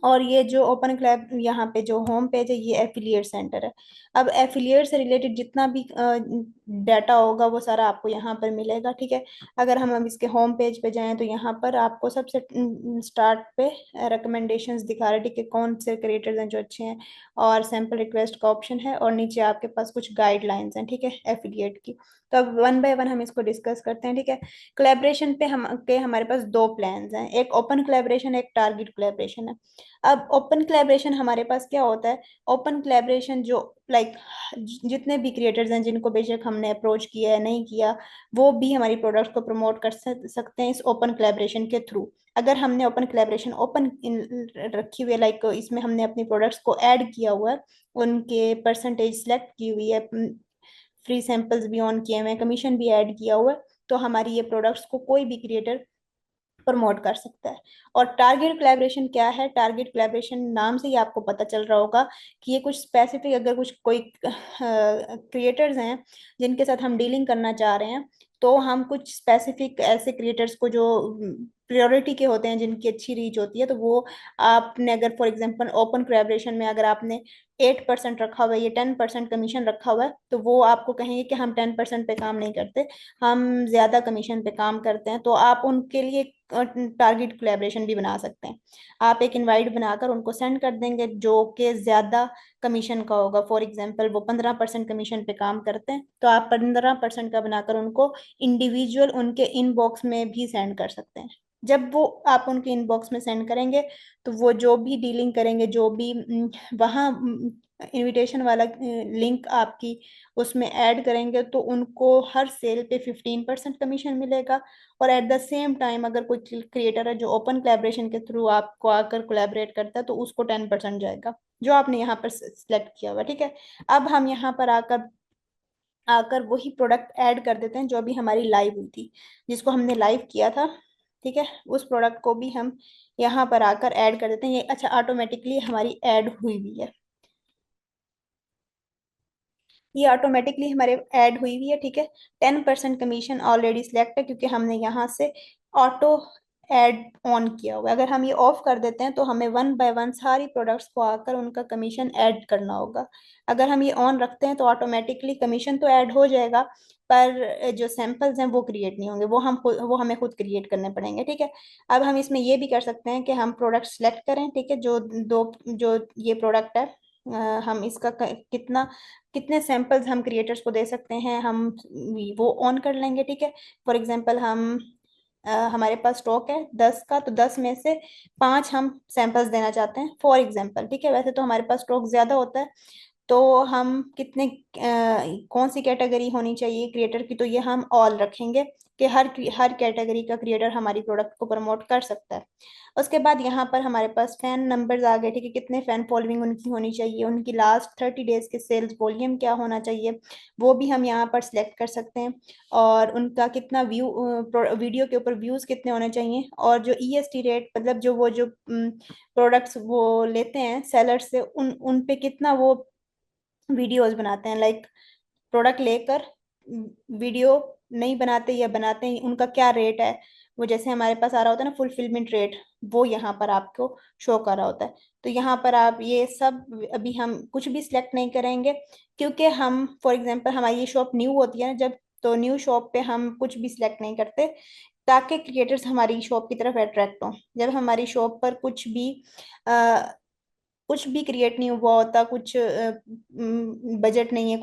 Speaker 2: और ये जो ओपन क्लैब यहाँ पे जो होम पेज है ये एफिलिएट सेंटर है। अब एफिलिएट से रिलेटेड जितना भी डाटा होगा वो सारा आपको यहाँ पर मिलेगा। ठीक है, अगर हम इसके होम पेज पे जाएं तो यहाँ पर आपको सबसे स्टार्ट पे रिकमेंडेशंस दिखा रहे हैं। ठीक है, कौन से क्रिएटर्स हैं जो अच्छे हैं, और सैम्पल रिक्वेस्ट का ऑप्शन है, और नीचे आपके पास कुछ गाइडलाइंस हैं। ठीक है, एफिलिएट की। तो अब वन बाय वन हम इसको डिस्कस करते हैं। ठीक है, कोलैबोरेशन पे हमारे पास दो प्लान्स हैं, एक ओपन कोलैबोरेशन, एक टारगेट कोलैबोरेशन है। अब ओपन कोलैबोरेशन हमारे पास क्या होता है? ओपन कोलैबोरेशन जो लाइक जितने भी क्रिएटर्स हैं जिनको बेशक हमने अप्रोच किया है नहीं किया, वो भी हमारी प्रोडक्ट को प्रमोट कर सकते हैं इस ओपन कोलैबोरेशन के थ्रू। अगर हमने ओपन कोलैबोरेशन ओपन रखी हुई है, लाइक इसमें हमने अपनी प्रोडक्ट्स को ऐड किया हुआ है, उनके परसेंटेज सेलेक्ट की हुई है, फ्री सैंपल्स भी ऑन किए हुए हैं, कमीशन भी ऐड किया हुआ है, तो हमारी ये प्रोडक्ट्स को कोई भी क्रिएटर प्रमोट कर सकता है। और टारगेट कोलैबोरेशन क्या है? टारगेट कोलैबोरेशन नाम से ही आपको पता चल रहा होगा कि ये कुछ स्पेसिफिक, अगर कुछ कोई क्रिएटर्स हैं जिनके साथ हम डीलिंग करना चाह रहे हैं, तो हम कुछ स्पेसिफिक ऐसे क्रिएटर्स को जो प्रायोरिटी के होते हैं, जिनकी अच्छी रीच होती है, तो वो आपने अगर फॉर एग्जांपल ओपन कोलैबोरेशन में अगर आपने 8% रखा हुआ है, ये 10% कमीशन रखा हुआ है, तो वो आपको कहेंगे कि हम 10% पे काम नहीं करते, हम ज्यादा कमीशन पे काम करते हैं। तो आप उनके लिए टारगेट कोलैबोरेशन भी बना सकते हैं। आप एक इनवाइट बनाकर उनको सेंड कर देंगे जो कि ज्यादा कमीशन का होगा। फॉर एग्जांपल वो 15% कमीशन पे काम करते हैं, तो आप 15% का बनाकर उनको इंडिविजुअल उनके इनबॉक्स में भी सेंड कर सकते हैं। जब वो आप उनके इनबॉक्स में सेंड करेंगे, तो वो जो भी डीलिंग करेंगे, जो भी वहाँ इनविटेशन वाला लिंक आपकी उसमें ऐड करेंगे, तो उनको हर सेल पे 15% कमीशन मिलेगा। और एट द सेम टाइम अगर कोई क्रिएटर है जो ओपन कोलैबोरेशन के थ्रू आपको आकर कोलैबोरेट करता है, तो उसको 10% जाएगा जो आपने यहाँ पर सिलेक्ट किया हुआ। ठीक है, अब हम यहाँ पर आकर आकर वही प्रोडक्ट ऐड कर देते हैं जो अभी हमारी लाइव हुई थी, जिसको हमने लाइव किया था। ठीक है, उस प्रोडक्ट को भी हम यहाँ पर आकर ऐड कर देते हैं। ये अच्छा ऑटोमेटिकली हमारी ऐड हुई हुई है, ये ऑटोमेटिकली हमारे ऐड हुई हुई है। ठीक है, 10% कमीशन ऑलरेडी सिलेक्ट है क्योंकि हमने यहाँ से ऑटो ऐड ऑन किया हुआ है। अगर हम ये ऑफ कर देते हैं तो हमें वन बाय वन सारी प्रोडक्ट्स को आकर उनका कमीशन ऐड करना होगा। अगर हम ये ऑन रखते हैं तो ऑटोमेटिकली कमीशन तो ऐड हो जाएगा, पर जो सैंपल्स हैं वो क्रिएट नहीं होंगे, वो हमें खुद क्रिएट करने पड़ेंगे। ठीक है। अब हम इसमें ये भी कर सकते हैं कि हम प्रोडक्ट सेलेक्ट करें। ठीक है। जो ये प्रोडक्ट है, हम इसका कितना कितने सैंपल्स हम क्रिएटर्स को दे सकते हैं, हम वो ऑन कर लेंगे। ठीक है। फॉर एग्जांपल हमारे पास स्टॉक है 10 का, तो 10 में से 5 हम सैंपल्स देना चाहते हैं फॉर एग्जांपल। ठीक है। वैसे तो हमारे पास स्टॉक ज्यादा होता है, तो हम कौन सी कैटेगरी होनी चाहिए क्रिएटर की, तो ये हम ऑल रखेंगे कि हर कैटेगरी का क्रिएटर हमारी प्रोडक्ट को प्रमोट कर सकता है। उसके बाद यहाँ पर हमारे पास फैन नंबर्स आ गए। ठीक है। कितने फैन फॉलोइंग उनकी होनी चाहिए, उनकी लास्ट 30 डेज के सेल्स वॉल्यूम क्या होना चाहिए, वो भी हम यहाँ पर सिलेक्ट कर सकते हैं। और उनका कितना वीडियो के ऊपर व्यूज कितने होने चाहिए, और जो ईएसटी रेट, मतलब जो प्रोडक्ट्स वो लेते हैं सेलर से, उन उन पे कितना वो वीडियोस बनाते हैं, लाइक प्रोडक्ट लेकर वीडियो नहीं बनाते या बनाते हैं, उनका क्या रेट है। वो जैसे हमारे पास आ रहा होता है ना फुलफिलमेंट रेट, वो यहाँ पर आपको शो कर रहा होता है। तो यहाँ पर आप ये सब, अभी हम कुछ भी सिलेक्ट नहीं करेंगे, क्योंकि हम फॉर एग्जांपल हमारी ये शॉप न्यू होती है ना जब, तो न्यू शॉप पे हम कुछ भी सिलेक्ट नहीं करते, ताकि क्रिएटर्स हमारी शॉप की तरफ अट्रैक्ट हों। जब हमारी शॉप पर कुछ भी क्रिएट नहीं हुआ होता, कुछ बजट नहीं है,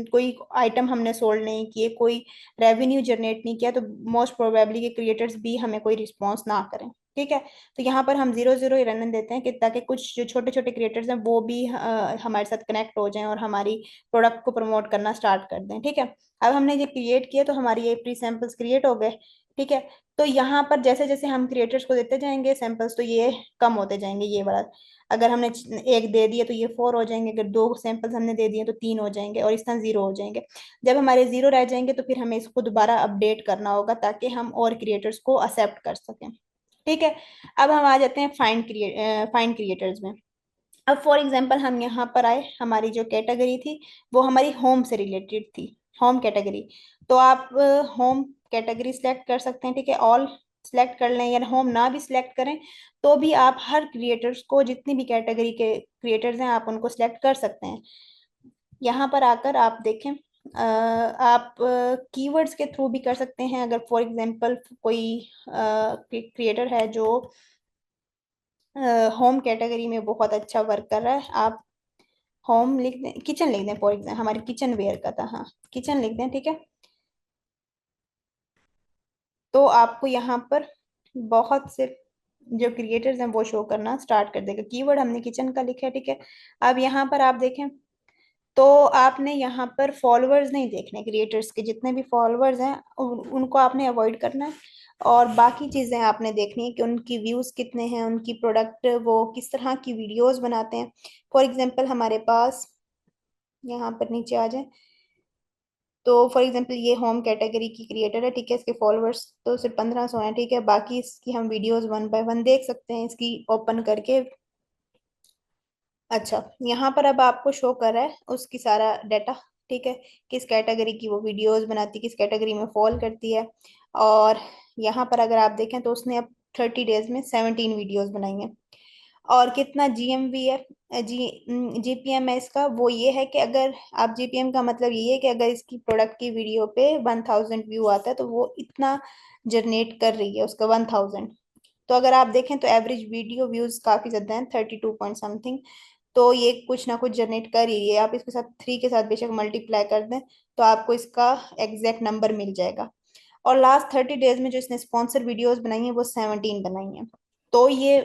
Speaker 2: कोई आइटम हमने सोल्ड नहीं किए, कोई रेवेन्यू जनरेट नहीं किया, तो मोस्ट प्रोबेबली के क्रिएटर्स भी हमें कोई रिस्पॉन्स ना करें। ठीक है। तो यहाँ पर हम 0-0 ही रन देते हैं कि ताकि कुछ जो छोटे छोटे क्रिएटर्स हैं वो भी हमारे साथ कनेक्ट हो जाएं और हमारी प्रोडक्ट को प्रमोट करना स्टार्ट कर दें। ठीक है। अब हमने ये क्रिएट किया तो हमारी ये प्री सैंपल्स क्रिएट हो गए। ठीक है। तो यहाँ पर जैसे जैसे हम क्रिएटर्स को देते जाएंगे सैंपल्स, तो ये कम होते जाएंगे, ये वाला। अगर हमने एक दे दिया तो ये 4 हो जाएंगे, अगर 2 सैंपल्स हमने दे दिए तो 3 हो जाएंगे, और इस तरह 0 हो जाएंगे। जब हमारे 0 रह जाएंगे तो फिर हमें इसको दोबारा अपडेट करना होगा, ताकि हम और क्रिएटर्स को एक्सेप्ट कर सकें। ठीक है। अब हम आ जाते हैं फाइंड क्रिएटर्स में। अब फॉर एग्जांपल हम यहाँ पर आए, हमारी जो कैटेगरी थी वो हमारी होम से रिलेटेड थी, होम कैटेगरी। तो आप होम कैटेगरी सिलेक्ट कर सकते हैं। ठीक है। ऑल सिलेक्ट कर लें, या होम ना भी सिलेक्ट करें तो भी आप हर क्रिएटर्स को, जितनी भी कैटेगरी के क्रिएटर्स हैं, आप उनको सिलेक्ट कर सकते हैं। यहाँ पर आकर आप देखें, आप कीवर्ड्स के थ्रू भी कर सकते हैं। अगर फॉर एग्जांपल कोई क्रिएटर है जो होम कैटेगरी में बहुत अच्छा वर्क कर रहा है, आप होम लिख दें, किचन लिख दें, फॉर एग्जाम्पल हमारे किचन वेयर का था, हाँ किचन लिख दें। ठीक है। तो आपको यहाँ पर बहुत से जो क्रिएटर्स हैं वो शो करना स्टार्ट कर देगा। कीवर्ड हमने किचन का लिखा है। ठीक है। अब यहाँ पर आप देखें तो आपने यहाँ पर फॉलोअर्स नहीं देखने, क्रिएटर्स के जितने भी फॉलोअर्स हैं उनको आपने अवॉइड करना है, और बाकी चीज़ें आपने देखनी है कि उनकी व्यूज़ कितने हैं, उनकी प्रोडक्ट वो किस तरह की वीडियोस बनाते हैं। फॉर एग्जांपल हमारे पास यहाँ पर नीचे आ जाए, तो फॉर एग्जांपल ये होम कैटेगरी की क्रिएटर है। ठीक है। इसके फॉलोअर्स तो सिर्फ 1500 हैं। ठीक है। बाकी इसकी हम वीडियोस वन बाय वन देख सकते हैं, इसकी ओपन करके। अच्छा, यहाँ पर अब आपको शो कर रहा है उसकी सारा डाटा। ठीक है। किस कैटेगरी की वो वीडियोस बनाती है, किस कैटेगरी में फॉल करती है। और यहाँ पर अगर आप देखें तो उसने अब 30 डेज में 17 वीडियोस बनाई हैं। और कितना जीएमवी है, जीपीएम है इसका, वो ये है कि अगर आप जीपीएम का मतलब ये है कि अगर इसकी प्रोडक्ट की वीडियो पे 1000 व्यू आता है तो वो इतना जनरेट कर रही है उसका 1000। तो अगर आप देखें तो एवरेज वीडियो व्यूज काफी ज्यादा हैं, 32 पॉइंट समथिंग। तो ये कुछ ना कुछ जनरेट कर ही रही है। आप इसके साथ 3 के साथ बेशक मल्टीप्लाई कर दें तो आपको इसका एग्जैक्ट नंबर मिल जाएगा। और लास्ट 30 डेज में जो इसने स्पॉन्सर वीडियोस बनाई हैं वो 17 बनाई हैं। तो ये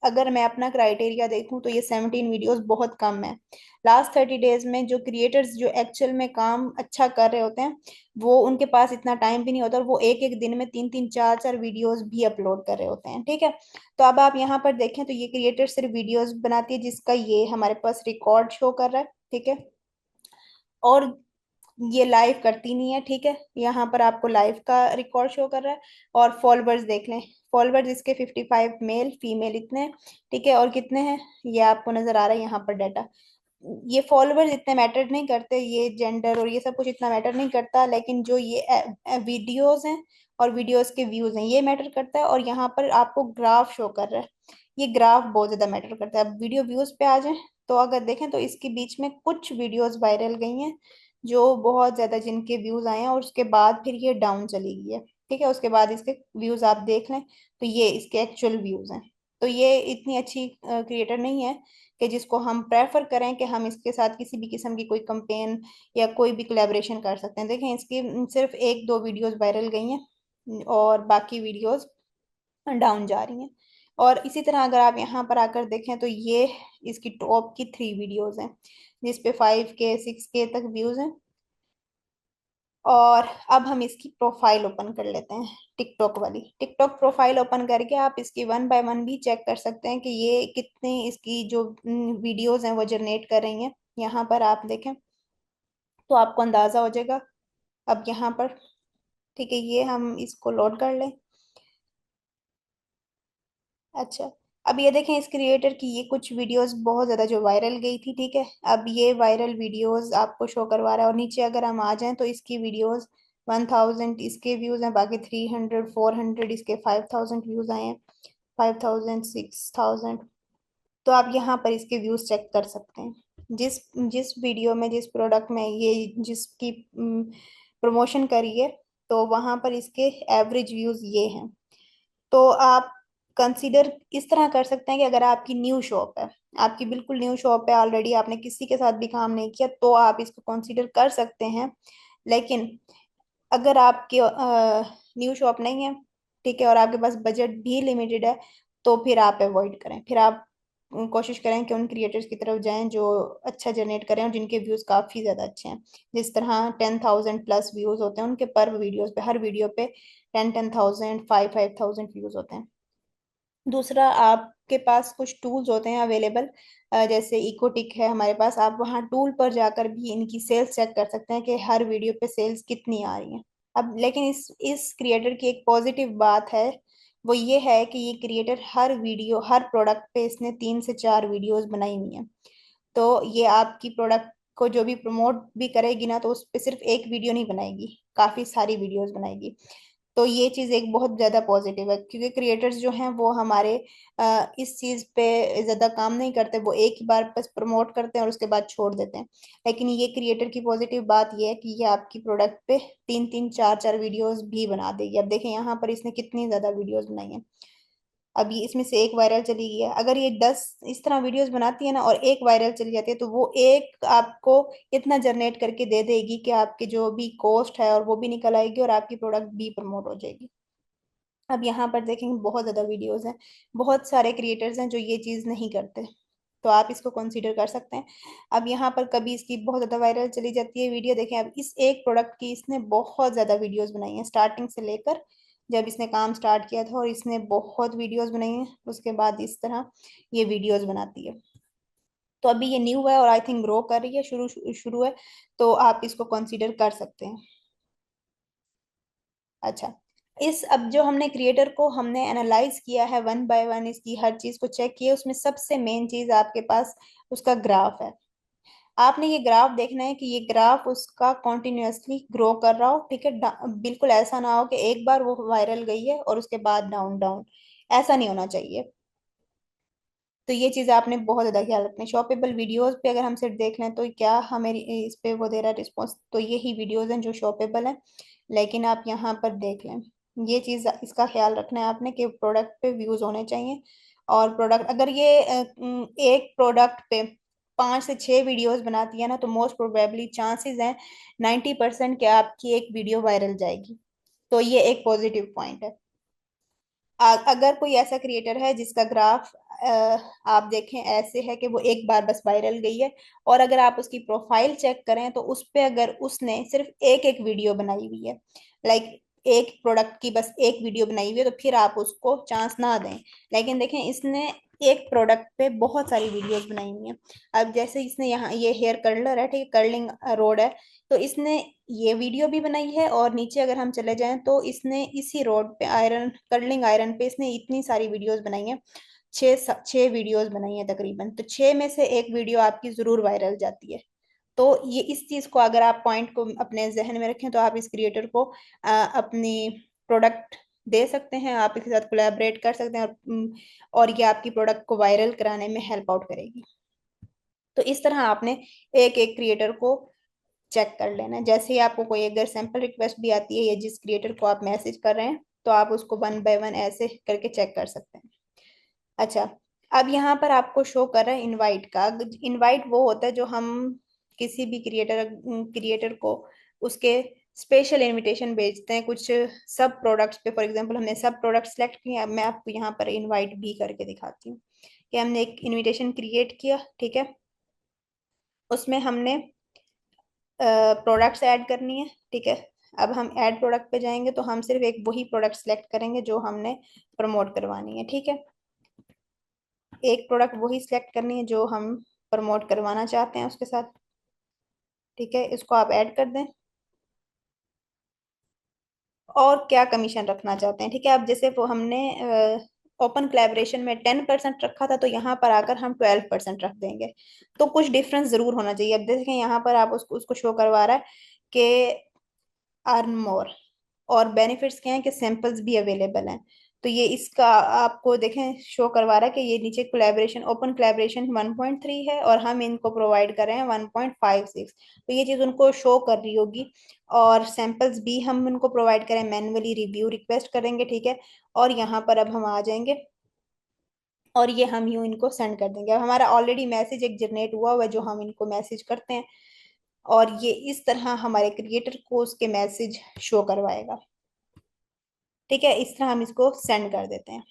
Speaker 2: अगर मैं अपना क्राइटेरिया देखूं तो ये 17 वीडियोस बहुत कम है। लास्ट 30 डेज में जो क्रिएटर्स जो एक्चुअल में काम अच्छा कर रहे होते हैं, वो उनके पास इतना टाइम भी नहीं होता, और वो एक एक दिन में 3-3 4-4 वीडियोस भी अपलोड कर रहे होते हैं। ठीक है। तो अब आप यहाँ पर देखें तो ये क्रिएटर सिर्फ वीडियोस बनाती है, जिसका ये हमारे पास रिकॉर्ड शो कर रहा है। ठीक है। और ये लाइव करती नहीं है। ठीक है। यहाँ पर आपको लाइव का रिकॉर्ड शो कर रहा है। और फॉलोअर्स देख लें, फॉलोअर्स इसके 55 मेल फीमेल इतने हैं। ठीक है। और कितने हैं ये आपको नजर आ रहा है यहाँ पर डाटा। ये फॉलोअर्स इतने मैटर नहीं करते, ये जेंडर और ये सब कुछ इतना मैटर नहीं करता, लेकिन जो ये वीडियोस हैं और वीडियोस के व्यूज हैं, ये मैटर करता है। और यहाँ पर आपको ग्राफ शो कर रहा है, ये ग्राफ बहुत ज्यादा मैटर करता है। अब वीडियो व्यूज पे आ जाए तो अगर देखें तो इसके बीच में कुछ वीडियोस वायरल गई हैं जो बहुत ज्यादा, जिनके व्यूज आए हैं, और उसके बाद फिर ये डाउन चली गई है। ठीक है, उसके बाद इसके व्यूज आप देख लें तो ये इसके एक्चुअल व्यूज हैं। तो ये इतनी अच्छी क्रिएटर नहीं है कि जिसको हम प्रेफर करें कि हम इसके साथ किसी भी किस्म की कोई कंपेन या कोई भी कोलैबोरेशन कर सकते हैं। देखें इसकी सिर्फ एक दो वीडियोस वायरल गई हैं और बाकी वीडियोस डाउन जा रही हैं। और इसी तरह अगर आप यहाँ पर आकर देखें तो ये इसकी टॉप की 3 वीडियोस हैं जिस पे 5K 6K तक व्यूज हैं। और अब हम इसकी प्रोफाइल ओपन कर लेते हैं, टिकटॉक वाली। टिकटॉक प्रोफाइल ओपन करके आप इसकी 1 बाय 1 भी चेक कर सकते हैं कि ये कितने इसकी जो वीडियोस हैं वो जनरेट कर रही हैं। यहाँ पर आप देखें तो आपको अंदाजा हो जाएगा। अब यहाँ पर ठीक है, ये हम इसको लोड कर लें। अच्छा, अब ये देखें इस क्रिएटर की ये कुछ वीडियोस बहुत ज्यादा जो वायरल गई थी। ठीक है, अब ये वायरल वीडियोस आपको शो करवा रहा है, और नीचे अगर हम आ जाएं तो इसकी वीडियोस 1000 इसके व्यूज हैं, बाकी 300 400 इसके 5000 व्यूज आए हैं, 5000 6000। तो आप यहाँ पर इसके व्यूज चेक कर सकते हैं। जिस जिस वीडियो में, जिस प्रोडक्ट में ये जिसकी प्रमोशन करी है, तो वहां पर इसके एवरेज व्यूज ये हैं। तो आप कंसीडर इस तरह कर सकते हैं कि अगर आपकी न्यू शॉप है, आपकी बिल्कुल न्यू शॉप है, ऑलरेडी आपने किसी के साथ भी काम नहीं किया, तो आप इसको कंसीडर कर सकते हैं। लेकिन अगर आपकी न्यू शॉप नहीं है, ठीक है, और आपके पास बजट भी लिमिटेड है, तो फिर आप अवॉइड करें। फिर आप कोशिश करें कि उन क्रिएटर्स की तरफ जाएं जो अच्छा जनरेट करें और जिनके व्यूज काफी ज्यादा अच्छे हैं। जिस तरह 10,000 प्लस व्यूज होते हैं उनके पर वीडियोस पे, हर वीडियो पे 10,000 5,000 व्यूज होते हैं। दूसरा, आपके पास कुछ टूल्स होते हैं अवेलेबल, जैसे इकोटिक है हमारे पास। आप वहाँ टूल पर जाकर भी इनकी सेल्स चेक कर सकते हैं कि हर वीडियो पे सेल्स कितनी आ रही हैं। अब लेकिन इस क्रिएटर की एक पॉजिटिव बात है, वो ये है कि ये क्रिएटर हर वीडियो, हर प्रोडक्ट पे इसने 3 से 4 वीडियोस बनाई हुई हैं। तो ये आपकी प्रोडक्ट को जो भी प्रमोट भी करेगी ना, तो उस पे सिर्फ एक वीडियो नहीं बनाएगी, काफी सारी वीडियोस बनाएगी। तो ये चीज एक बहुत ज्यादा पॉजिटिव है, क्योंकि क्रिएटर्स जो हैं वो हमारे इस चीज पे ज्यादा काम नहीं करते, वो एक ही बार बस प्रमोट करते हैं और उसके बाद छोड़ देते हैं। लेकिन ये क्रिएटर की पॉजिटिव बात ये है कि ये आपकी प्रोडक्ट पे 3 3 4 4 वीडियोस भी बना देगी। अब देखें यहाँ पर इसने कितनी ज्यादा वीडियोस बनाई हैं। अब ये इसमें से एक वायरल चली गई है, अगर ये 10 इस तरह वीडियोस बनाती है ना और एक वायरल चली जाती है, तो वो एक आपको इतना जनरेट करके दे देगी कि आपके जो भी कॉस्ट है और वो भी निकल आएगी और आपकी प्रोडक्ट भी प्रमोट हो जाएगी। अब यहाँ पर देखेंगे बहुत ज़्यादा वीडियोस हैं, बहुत सारे क्रिएटर्स हैं जो ये चीज़ नहीं करते, तो आप इसको कंसीडर कर सकते हैं। अब यहाँ पर कभी इसकी बहुत ज़्यादा वायरल चली जाती है वीडियो। देखें अब इस एक प्रोडक्ट की इसने बहुत ज़्यादा वीडियोस बनाई हैं, स्टार्टिंग से लेकर जब इसने काम स्टार्ट किया था, और इसने बहुत वीडियोस बनाई हैं। उसके बाद इस तरह ये वीडियोस बनाती है। तो अभी ये न्यू है और आई थिंक ग्रो कर रही है, शुरू शुरू है, तो आप इसको कंसीडर कर सकते हैं। अच्छा, इस अब जो हमने क्रिएटर को हमने एनालाइज किया है 1 बाय 1, इसकी हर चीज को चेक किया, उसमें सबसे मेन चीज आपके पास उसका ग्राफ है। आपने ये ग्राफ देखना है कि ये ग्राफ उसका कॉन्टिन्यूअसली ग्रो कर रहा हो। ठीक है, बिल्कुल ऐसा ना हो कि एक बार वो वायरल गई है और उसके बाद डाउन डाउन, ऐसा नहीं होना चाहिए। तो ये चीज़ आपने बहुत ज़्यादा ख्याल रखना है। शॉपेबल वीडियोस पे अगर हम सिर्फ देख लें तो क्या हमें इस पे वो दे रहा है रिस्पॉन्स, तो यही वीडियोस हैं जो शॉपेबल हैं। लेकिन आप यहाँ पर देख लें, ये चीज़ इसका ख्याल रखना है आपने कि प्रोडक्ट पे व्यूज़ होने चाहिए। और प्रोडक्ट अगर ये एक प्रोडक्ट पे 5 से 6 वीडियोस बनाती है ना, तो मोस्ट प्रोबेबली चांसेस हैं 90% के आपकी एक वीडियो वायरल जाएगी। तो ये एक पॉजिटिव पॉइंट है। अगर कोई ऐसा क्रिएटर है जिसका ग्राफ आप देखें ऐसे है कि वो एक बार बस वायरल गई है, और अगर आप उसकी प्रोफाइल चेक करें तो उस पे अगर उसने सिर्फ एक एक वीडियो बनाई हुई है, लाइक एक प्रोडक्ट की बस एक वीडियो बनाई हुई है, तो फिर आप उसको चांस ना दें। लेकिन देखें इसने एक प्रोडक्ट पे बहुत सारी वीडियोस बनाई हुई हैं। अब जैसे इसने यहाँ ये हेयर कर्लर है, ठीक है, कर्लिंग रोड है, तो इसने ये वीडियो भी बनाई है। और नीचे अगर हम चले जाएं तो इसने इसी रोड पे आयरन कर्लिंग आयरन पे इसने इतनी सारी वीडियोस बनाई हैं, 6 वीडियोस बनाई हैं तकरीबन। तो 6 में से एक वीडियो आपकी जरूर वायरल जाती है। तो ये इस चीज को अगर आप पॉइंट को अपने जहन में रखें तो आप इस क्रिएटर को अपनी प्रोडक्ट दे सकते हैं, आप इसके साथ कोलैबोरेट कर सकते हैं, और ये आपकी प्रोडक्ट को वायरल कराने में हेल्प आउट करेगी। तो इस तरह आपने एक एक क्रिएटर को चेक कर लेना है। जैसे ही आपको कोई अगर सैम्पल रिक्वेस्ट भी आती है या जिस क्रिएटर को आप मैसेज कर रहे हैं, तो आप उसको वन बाय वन ऐसे करके चेक कर सकते हैं। अच्छा, अब यहाँ पर आपको शो कर रहा है इनवाइट का। इनवाइट वो होता है जो हम किसी भी क्रिएटर को उसके स्पेशल इनविटेशन भेजते हैं कुछ सब प्रोडक्ट्स पे। फॉर एग्जांपल हमने सब प्रोडक्ट सेलेक्ट किए, अब मैं आपको यहाँ पर इनवाइट भी करके दिखाती हूँ कि हमने एक इनविटेशन क्रिएट किया, ठीक है। उसमें हमने प्रोडक्ट्स ऐड करनी है, ठीक है। अब हम ऐड प्रोडक्ट पे जाएंगे तो हम सिर्फ एक वही प्रोडक्ट सेलेक्ट करेंगे जो हमने प्रमोट करवानी है, ठीक है। एक प्रोडक्ट वही सिलेक्ट करनी है जो हम प्रमोट करवाना चाहते हैं उसके साथ, ठीक है। इसको आप ऐड कर दें। और क्या कमीशन रखना चाहते हैं, ठीक है। अब जैसे वो हमने ओपन कोलैबोरेशन में 10% रखा था, तो यहाँ पर आकर हम 12% रख देंगे। तो कुछ डिफरेंस जरूर होना चाहिए। अब देखें यहाँ पर आप उसको उसको शो करवा रहा है कि अर्न मोर, और बेनिफिट्स क्या हैं कि सैंपल्स भी अवेलेबल हैं। तो ये इसका आपको देखें शो करवा रहा है कि ये नीचे कोलैबोरेशन, ओपन कोलैबोरेशन 1.3 है और हम इनको प्रोवाइड कर रहे हैं 1.56। तो ये चीज़ उनको शो कर रही होगी। और सैंपल्स भी हम उनको प्रोवाइड करें, मैन्युअली रिव्यू रिक्वेस्ट करेंगे, ठीक है। और यहाँ पर अब हम आ जाएंगे और ये हम यूं इनको सेंड कर देंगे। अब हमारा ऑलरेडी मैसेज एक जनरेट हुआ हुआ है जो हम इनको मैसेज करते हैं, और ये इस तरह हमारे क्रिएटर को उसके मैसेज शो करवाएगा, ठीक है। इस तरह हम इसको सेंड कर देते हैं।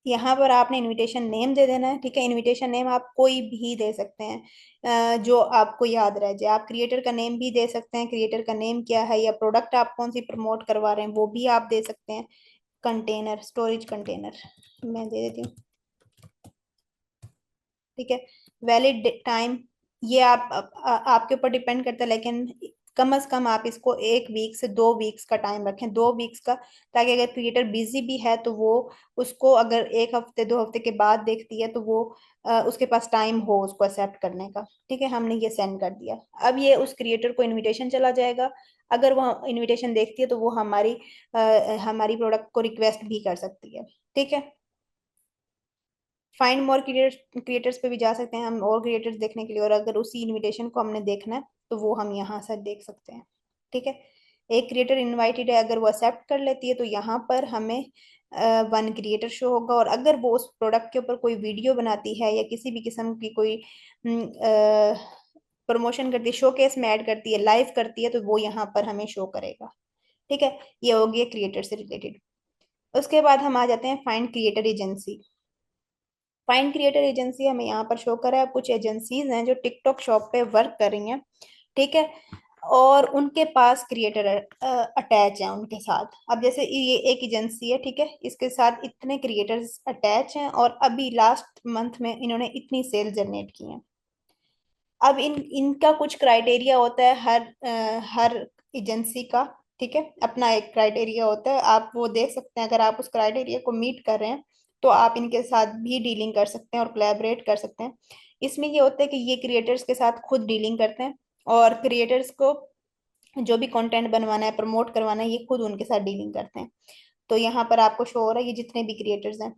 Speaker 2: यहाँ पर आपने इनविटेशन नेम दे देना है, ठीक है। इनविटेशन नेम आप कोई भी दे सकते हैं जो आपको याद रह जाए। आप क्रिएटर का नेम भी दे सकते हैं, क्रिएटर का नेम क्या है, या प्रोडक्ट आप कौन सी प्रमोट करवा रहे हैं वो भी आप दे सकते हैं। कंटेनर, स्टोरेज कंटेनर मैं दे देती हूँ, ठीक है। वैलिड टाइम, ये आपके ऊपर डिपेंड करता है, लेकिन कम से कम आप इसको 1 वीक से 2 वीक्स का टाइम रखें, 2 वीक्स का। ताकि अगर क्रिएटर बिजी भी है तो वो उसको अगर 1 हफ्ते 2 हफ्ते के बाद देखती है तो वो उसके पास टाइम हो उसको एक्सेप्ट करने का, ठीक है। हमने ये सेंड कर दिया। अब ये उस क्रिएटर को इनविटेशन चला जाएगा। अगर वो इनविटेशन देखती है तो वो हमारी प्रोडक्ट को रिक्वेस्ट भी कर सकती है, ठीक है। फाइंड मोर क्रिएटर्स पे भी जा सकते हैं हम और क्रिएटर्स देखने के लिए, और अगर उसी इनविटेशन को हमने देखना है तो वो हम यहाँ से देख सकते हैं, ठीक है। एक क्रिएटर इनवाइटेड है, अगर वो एक्सेप्ट कर लेती है तो यहाँ पर हमें 1 क्रिएटर शो होगा। और अगर वो उस प्रोडक्ट के ऊपर कोई वीडियो बनाती है या किसी भी किस्म की कोई प्रमोशन करती है, शोकेस में ऐड करती है, लाइव करती है, तो वो यहाँ पर हमें शो करेगा, ठीक है। ये हो गया क्रिएटर से रिलेटेड। उसके बाद हम आ जाते हैं find creator agency. Find creator agency हमें यहाँ पर शो करा है। कुछ एजेंसीज हैं जो टिकटॉक शॉप पे वर्क कर रही हैं, ठीक है। और उनके पास क्रिएटर अटैच हैं उनके साथ। अब जैसे ये एक एजेंसी है, ठीक है, इसके साथ इतने क्रिएटर्स अटैच हैं और अभी लास्ट मंथ में इन्होंने इतनी सेल जनरेट की हैं। अब इनका कुछ क्राइटेरिया होता है हर एजेंसी का, ठीक है। अपना एक क्राइटेरिया होता है, आप वो देख सकते हैं। अगर आप उस क्राइटेरिया को मीट कर रहे हैं तो आप इनके साथ भी डीलिंग कर सकते हैं और कोलैबोरेट कर सकते हैं। इसमें ये होता है कि ये क्रिएटर्स के साथ खुद डीलिंग करते हैं, और क्रिएटर्स को जो भी कंटेंट बनवाना है, प्रमोट करवाना है, ये खुद उनके साथ डीलिंग करते हैं। तो यहाँ पर आपको शो हो रहा है ये जितने भी क्रिएटर्स हैं।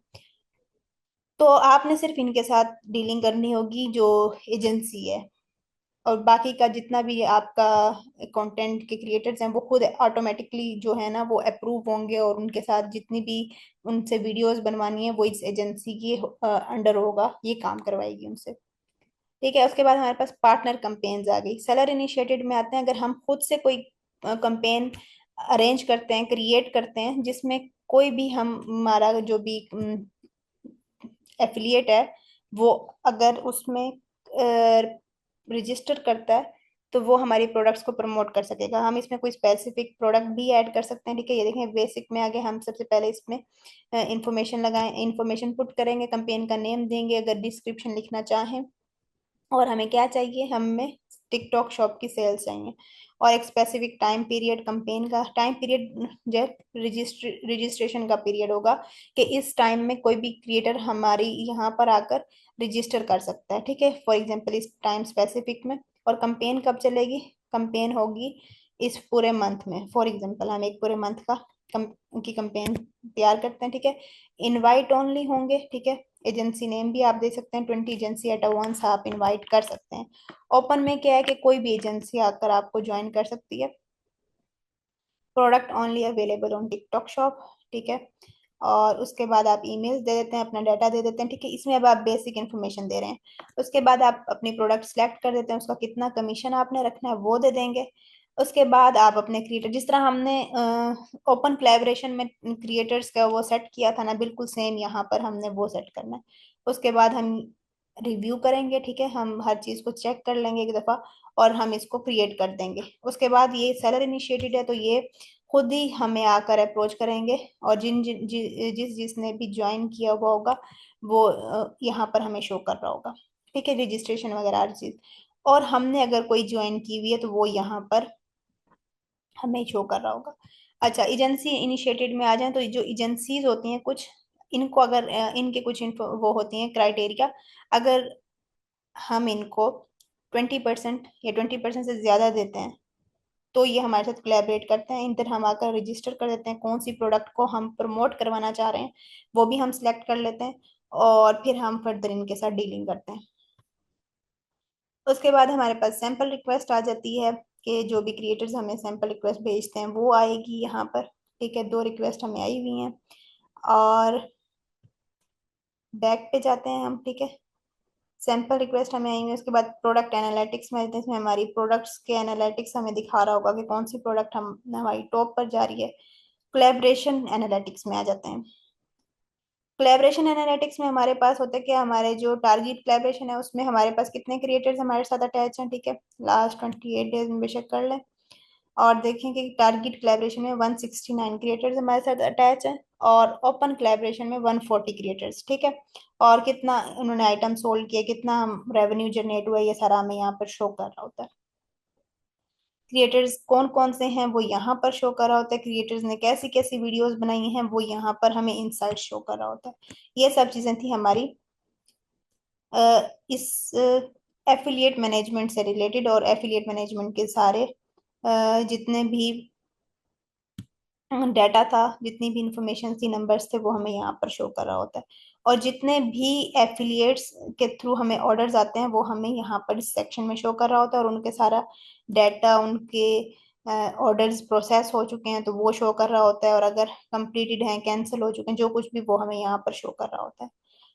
Speaker 2: तो आपने सिर्फ इनके साथ डीलिंग करनी होगी जो एजेंसी है, और बाकी का जितना भी आपका कंटेंट के क्रिएटर्स हैं वो खुद ऑटोमेटिकली जो है ना वो अप्रूव होंगे, और उनके साथ जितनी भी उनसे वीडियोस बनवानी है वो इस एजेंसी की अंडर होगा, ये काम करवाएगी उनसे, ठीक है। उसके बाद हमारे पास पार्टनर कंपेन्स आ गई। सेलर इनिशिएटेड में आते हैं। अगर हम खुद से कोई कंपेन अरेंज करते हैं, क्रिएट करते हैं, जिसमें कोई भी हमारा जो भी एफिलिएट है वो अगर उसमें रजिस्टर करता है तो वो हमारी प्रोडक्ट्स को प्रमोट कर सकेगा। हम इसमें कोई स्पेसिफिक प्रोडक्ट भी ऐड कर सकते हैं, ठीक है। ये देखें बेसिक में आगे हम सबसे पहले इसमें इंफॉर्मेशन लगाएं, इंफॉर्मेशन पुट करेंगे, कंपेन का नेम देंगे, अगर डिस्क्रिप्शन लिखना चाहें, और हमें क्या चाहिए, हमें टिकटॉक शॉप की सेल्स चाहिए, और एक स्पेसिफिक टाइम पीरियड, कंपेन का टाइम पीरियड जब रजिस्ट्रेशन का पीरियड होगा कि इस टाइम में कोई भी क्रिएटर हमारी यहाँ पर आकर रजिस्टर कर सकता है, ठीक है। फॉर एग्जांपल इस टाइम स्पेसिफिक में। और कंपेन कब चलेगी, कंपेन होगी इस पूरे मंथ में। फॉर एग्जांपल हम एक पूरे मंथ का की कैंपेन तैयार करते हैं, ठीक है। इनवाइट ओनली होंगे, ठीक है। एजेंसी नेम भी आप दे सकते हैं, 20 एजेंसी एट अ वंस आप इनवाइट कर सकते हैं। ओपन में क्या है कि कोई भी एजेंसी आकर आपको ज्वाइन कर सकती है। Product only available on TikTok shop, ठीक है। और उसके बाद आप ईमेल्स दे देते हैं, अपना डाटा दे देते हैं, ठीक है। इसमें अब आप बेसिक इन्फॉर्मेशन दे रहे हैं। उसके बाद आप अपनी प्रोडक्ट सेलेक्ट कर देते हैं, उसका कितना कमीशन आपने रखना है वो दे देंगे। उसके बाद आप अपने क्रिएटर, जिस तरह हमने ओपन कोलैबोरेशन में क्रिएटर्स का वो सेट किया था ना, बिल्कुल सेम यहाँ पर हमने वो सेट करना है। उसके बाद हम रिव्यू करेंगे, ठीक है। हम हर चीज़ को चेक कर लेंगे एक दफ़ा और हम इसको क्रिएट कर देंगे। उसके बाद ये सेलर इनिशिएटेड है तो ये खुद ही हमें आकर अप्रोच करेंगे, और जिसने भी ज्वाइन किया हुआ होगा वो यहाँ पर हमें शो कर रहा होगा, ठीक है, रजिस्ट्रेशन वगैरह हर चीज़। और हमने अगर कोई ज्वाइन की हुई है तो वो यहाँ पर हमें शो कर रहा होगा। अच्छा, एजेंसी इनिशिएटेड में आ जाए तो जो एजेंसीज होती हैं कुछ, इनको अगर इनके कुछ वो होती हैं क्राइटेरिया। अगर हम इनको 20% या 20% से ज़्यादा देते हैं तो ये हमारे साथ कोलैबोरेट करते हैं। इधर हम आकर रजिस्टर कर देते हैं कौन सी प्रोडक्ट को हम प्रमोट करवाना चाह रहे हैं, वो भी हम सिलेक्ट कर लेते हैं, और फिर हम फर्दर इनके साथ डीलिंग करते हैं। उसके बाद हमारे पास सैम्पल रिक्वेस्ट आ जाती है कि जो भी क्रिएटर्स हमें सैम्पल रिक्वेस्ट भेजते हैं वो आएगी यहाँ पर, ठीक है। 2 रिक्वेस्ट हमें आई हुई हैं, और बैक पे जाते हैं हम, ठीक है। सैम्पल रिक्वेस्ट हमें आई हुई है। उसके बाद प्रोडक्ट एनालिटिक्स में आते हैं, इसमें हमारी प्रोडक्ट्स के एनालिटिक्स हमें दिखा रहा होगा कि कौन सी प्रोडक्ट हम हमारी टॉप पर जा रही है। कोलैबोरेशन एनालिटिक्स में आ जाते हैं। कोलैबोरेशन एनालिटिक्स में हमारे पास होता है कि हमारे जो टारगेट कोलैबोरेशन है उसमें हमारे पास कितने क्रिएटर्स हमारे साथ अटैच हैं, ठीक है। लास्ट 28 डेज में बेशक कर लें और देखें कि टारगेट कोलैबोरेशन में 169 क्रिएटर्स हमारे साथ अटैच हैं, और ओपन कोलैबोरेशन में 140 क्रिएटर्स, ठीक है। और कितना उन्होंने आइटम सोल्ड किया, कितना रेवेन्यू जनरेट हुआ, ये सारा हमें यहाँ पर शो कर रहा होता है। क्रिएटर्स कौन कौन से हैं वो यहाँ पर शो कर रहा होता है। क्रिएटर्स ने कैसी कैसी वीडियोस बनाई हैं वो यहाँ पर हमें इनसाइट शो कर रहा होता है। ये सब चीज़ें थी हमारी इस एफिलिएट मैनेजमेंट से रिलेटेड, और एफिलिएट मैनेजमेंट के सारे जितने भी डाटा था, जितनी भी इंफॉर्मेशन थी, नंबर्स थे, वो हमें यहाँ पर शो कर रहा होता है। और जितने भी एफिलिएट्स के थ्रू हमें ऑर्डर्स आते हैं वो हमें यहाँ पर इस सेक्शन में शो कर रहा होता है, और उनके सारा डाटा, उनके ऑर्डर्स प्रोसेस हो चुके हैं तो वो शो कर रहा होता है, और अगर कंप्लीटेड हैं, कैंसिल हो चुके हैं, जो कुछ भी, वो हमें यहाँ पर शो कर रहा होता है,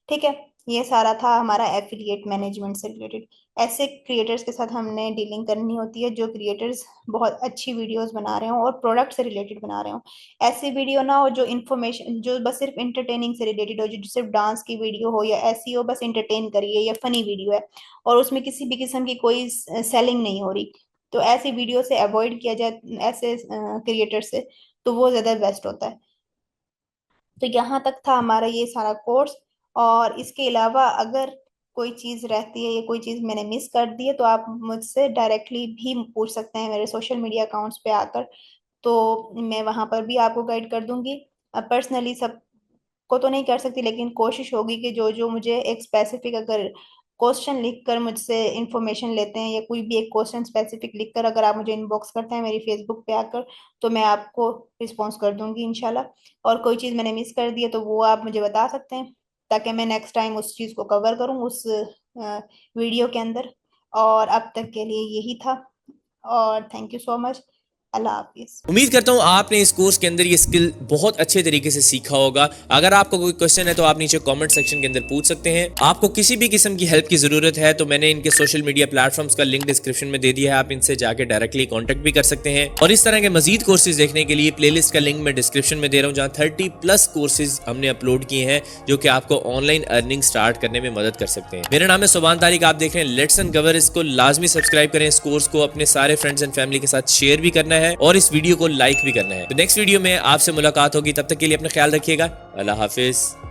Speaker 2: ठीक है। ये सारा था हमारा एफिलिएट मैनेजमेंट से रिलेटेड। ऐसे क्रिएटर्स के साथ हमने डीलिंग करनी होती है जो क्रिएटर्स बहुत अच्छी वीडियोस बना रहे हो और प्रोडक्ट से रिलेटेड बना रहे हो। ऐसी वीडियो ना हो जो इन्फॉर्मेशन, जो बस सिर्फ इंटरटेनिंग से रिलेटेड हो, जो सिर्फ डांस की वीडियो हो या ऐसी हो बस इंटरटेन करिए, या फनी वीडियो है और उसमें किसी भी किस्म की कोई सेलिंग नहीं हो रही, तो ऐसी वीडियो से अवॉइड किया जाए, ऐसे क्रिएटर से, तो वो ज़्यादा बेस्ट होता है। तो यहाँ तक था हमारा ये सारा कोर्स। और इसके अलावा अगर कोई चीज़ रहती है या कोई चीज़ मैंने मिस कर दी है तो आप मुझसे डायरेक्टली भी पूछ सकते हैं मेरे सोशल मीडिया अकाउंट्स पे आकर, तो मैं वहाँ पर भी आपको गाइड कर दूंगी। पर्सनली सब को तो नहीं कर सकती, लेकिन कोशिश होगी कि जो जो मुझे एक स्पेसिफिक, अगर क्वेश्चन लिखकर मुझसे इंफॉर्मेशन लेते हैं या कोई भी एक क्वेश्चन स्पेसिफिक लिखकर अगर आप मुझे इनबॉक्स करते हैं मेरी फेसबुक पे आकर, तो मैं आपको रिस्पॉन्स कर दूंगी इंशाल्लाह। और कोई चीज़ मैंने मिस कर दी है तो वो आप मुझे बता सकते हैं, ताकि मैं नेक्स्ट टाइम उस चीज़ को कवर करूँ उस वीडियो के अंदर। और अब तक के लिए यही था, और थैंक यू सो मच। अल्लाह हाफिज़।
Speaker 1: उम्मीद करता हूँ आपने इस कोर्स के अंदर ये स्किल बहुत अच्छे तरीके से सीखा होगा। अगर आपको कोई क्वेश्चन है तो आप नीचे कमेंट सेक्शन के अंदर पूछ सकते हैं। आपको किसी भी किस्म की हेल्प की जरूरत है तो मैंने इनके सोशल मीडिया प्लेटफॉर्म्स का लिंक डिस्क्रिप्शन में दे दिया है, आप इनसे जाके डायरेक्टली कॉन्टेक्ट भी कर सकते हैं। और इस तरह के मजीद कोर्सेज देखने के लिए प्लेलिस्ट का लिंक मैं डिस्क्रिप्शन में दे रहा हूँ, जहाँ 30+ कोर्सेज हमने अपलोड किए हैं जो कि आपको ऑनलाइन अर्निंग स्टार्ट करने में मदद कर सकते हैं। मेरा नाम है सुभान तारिक, आप देख रहे हैं लेट्स अनकवर। इसको लाजमी सब्सक्राइब करें, इस कोर्स को अपने सारे फ्रेंड्स एंड फैमिली के साथ शेयर भी करना है और इस वीडियो को लाइक भी करना है। तो नेक्स्ट वीडियो में आपसे मुलाकात होगी, तब तक के लिए अपना ख्याल रखिएगा। अल्लाह हाफिज।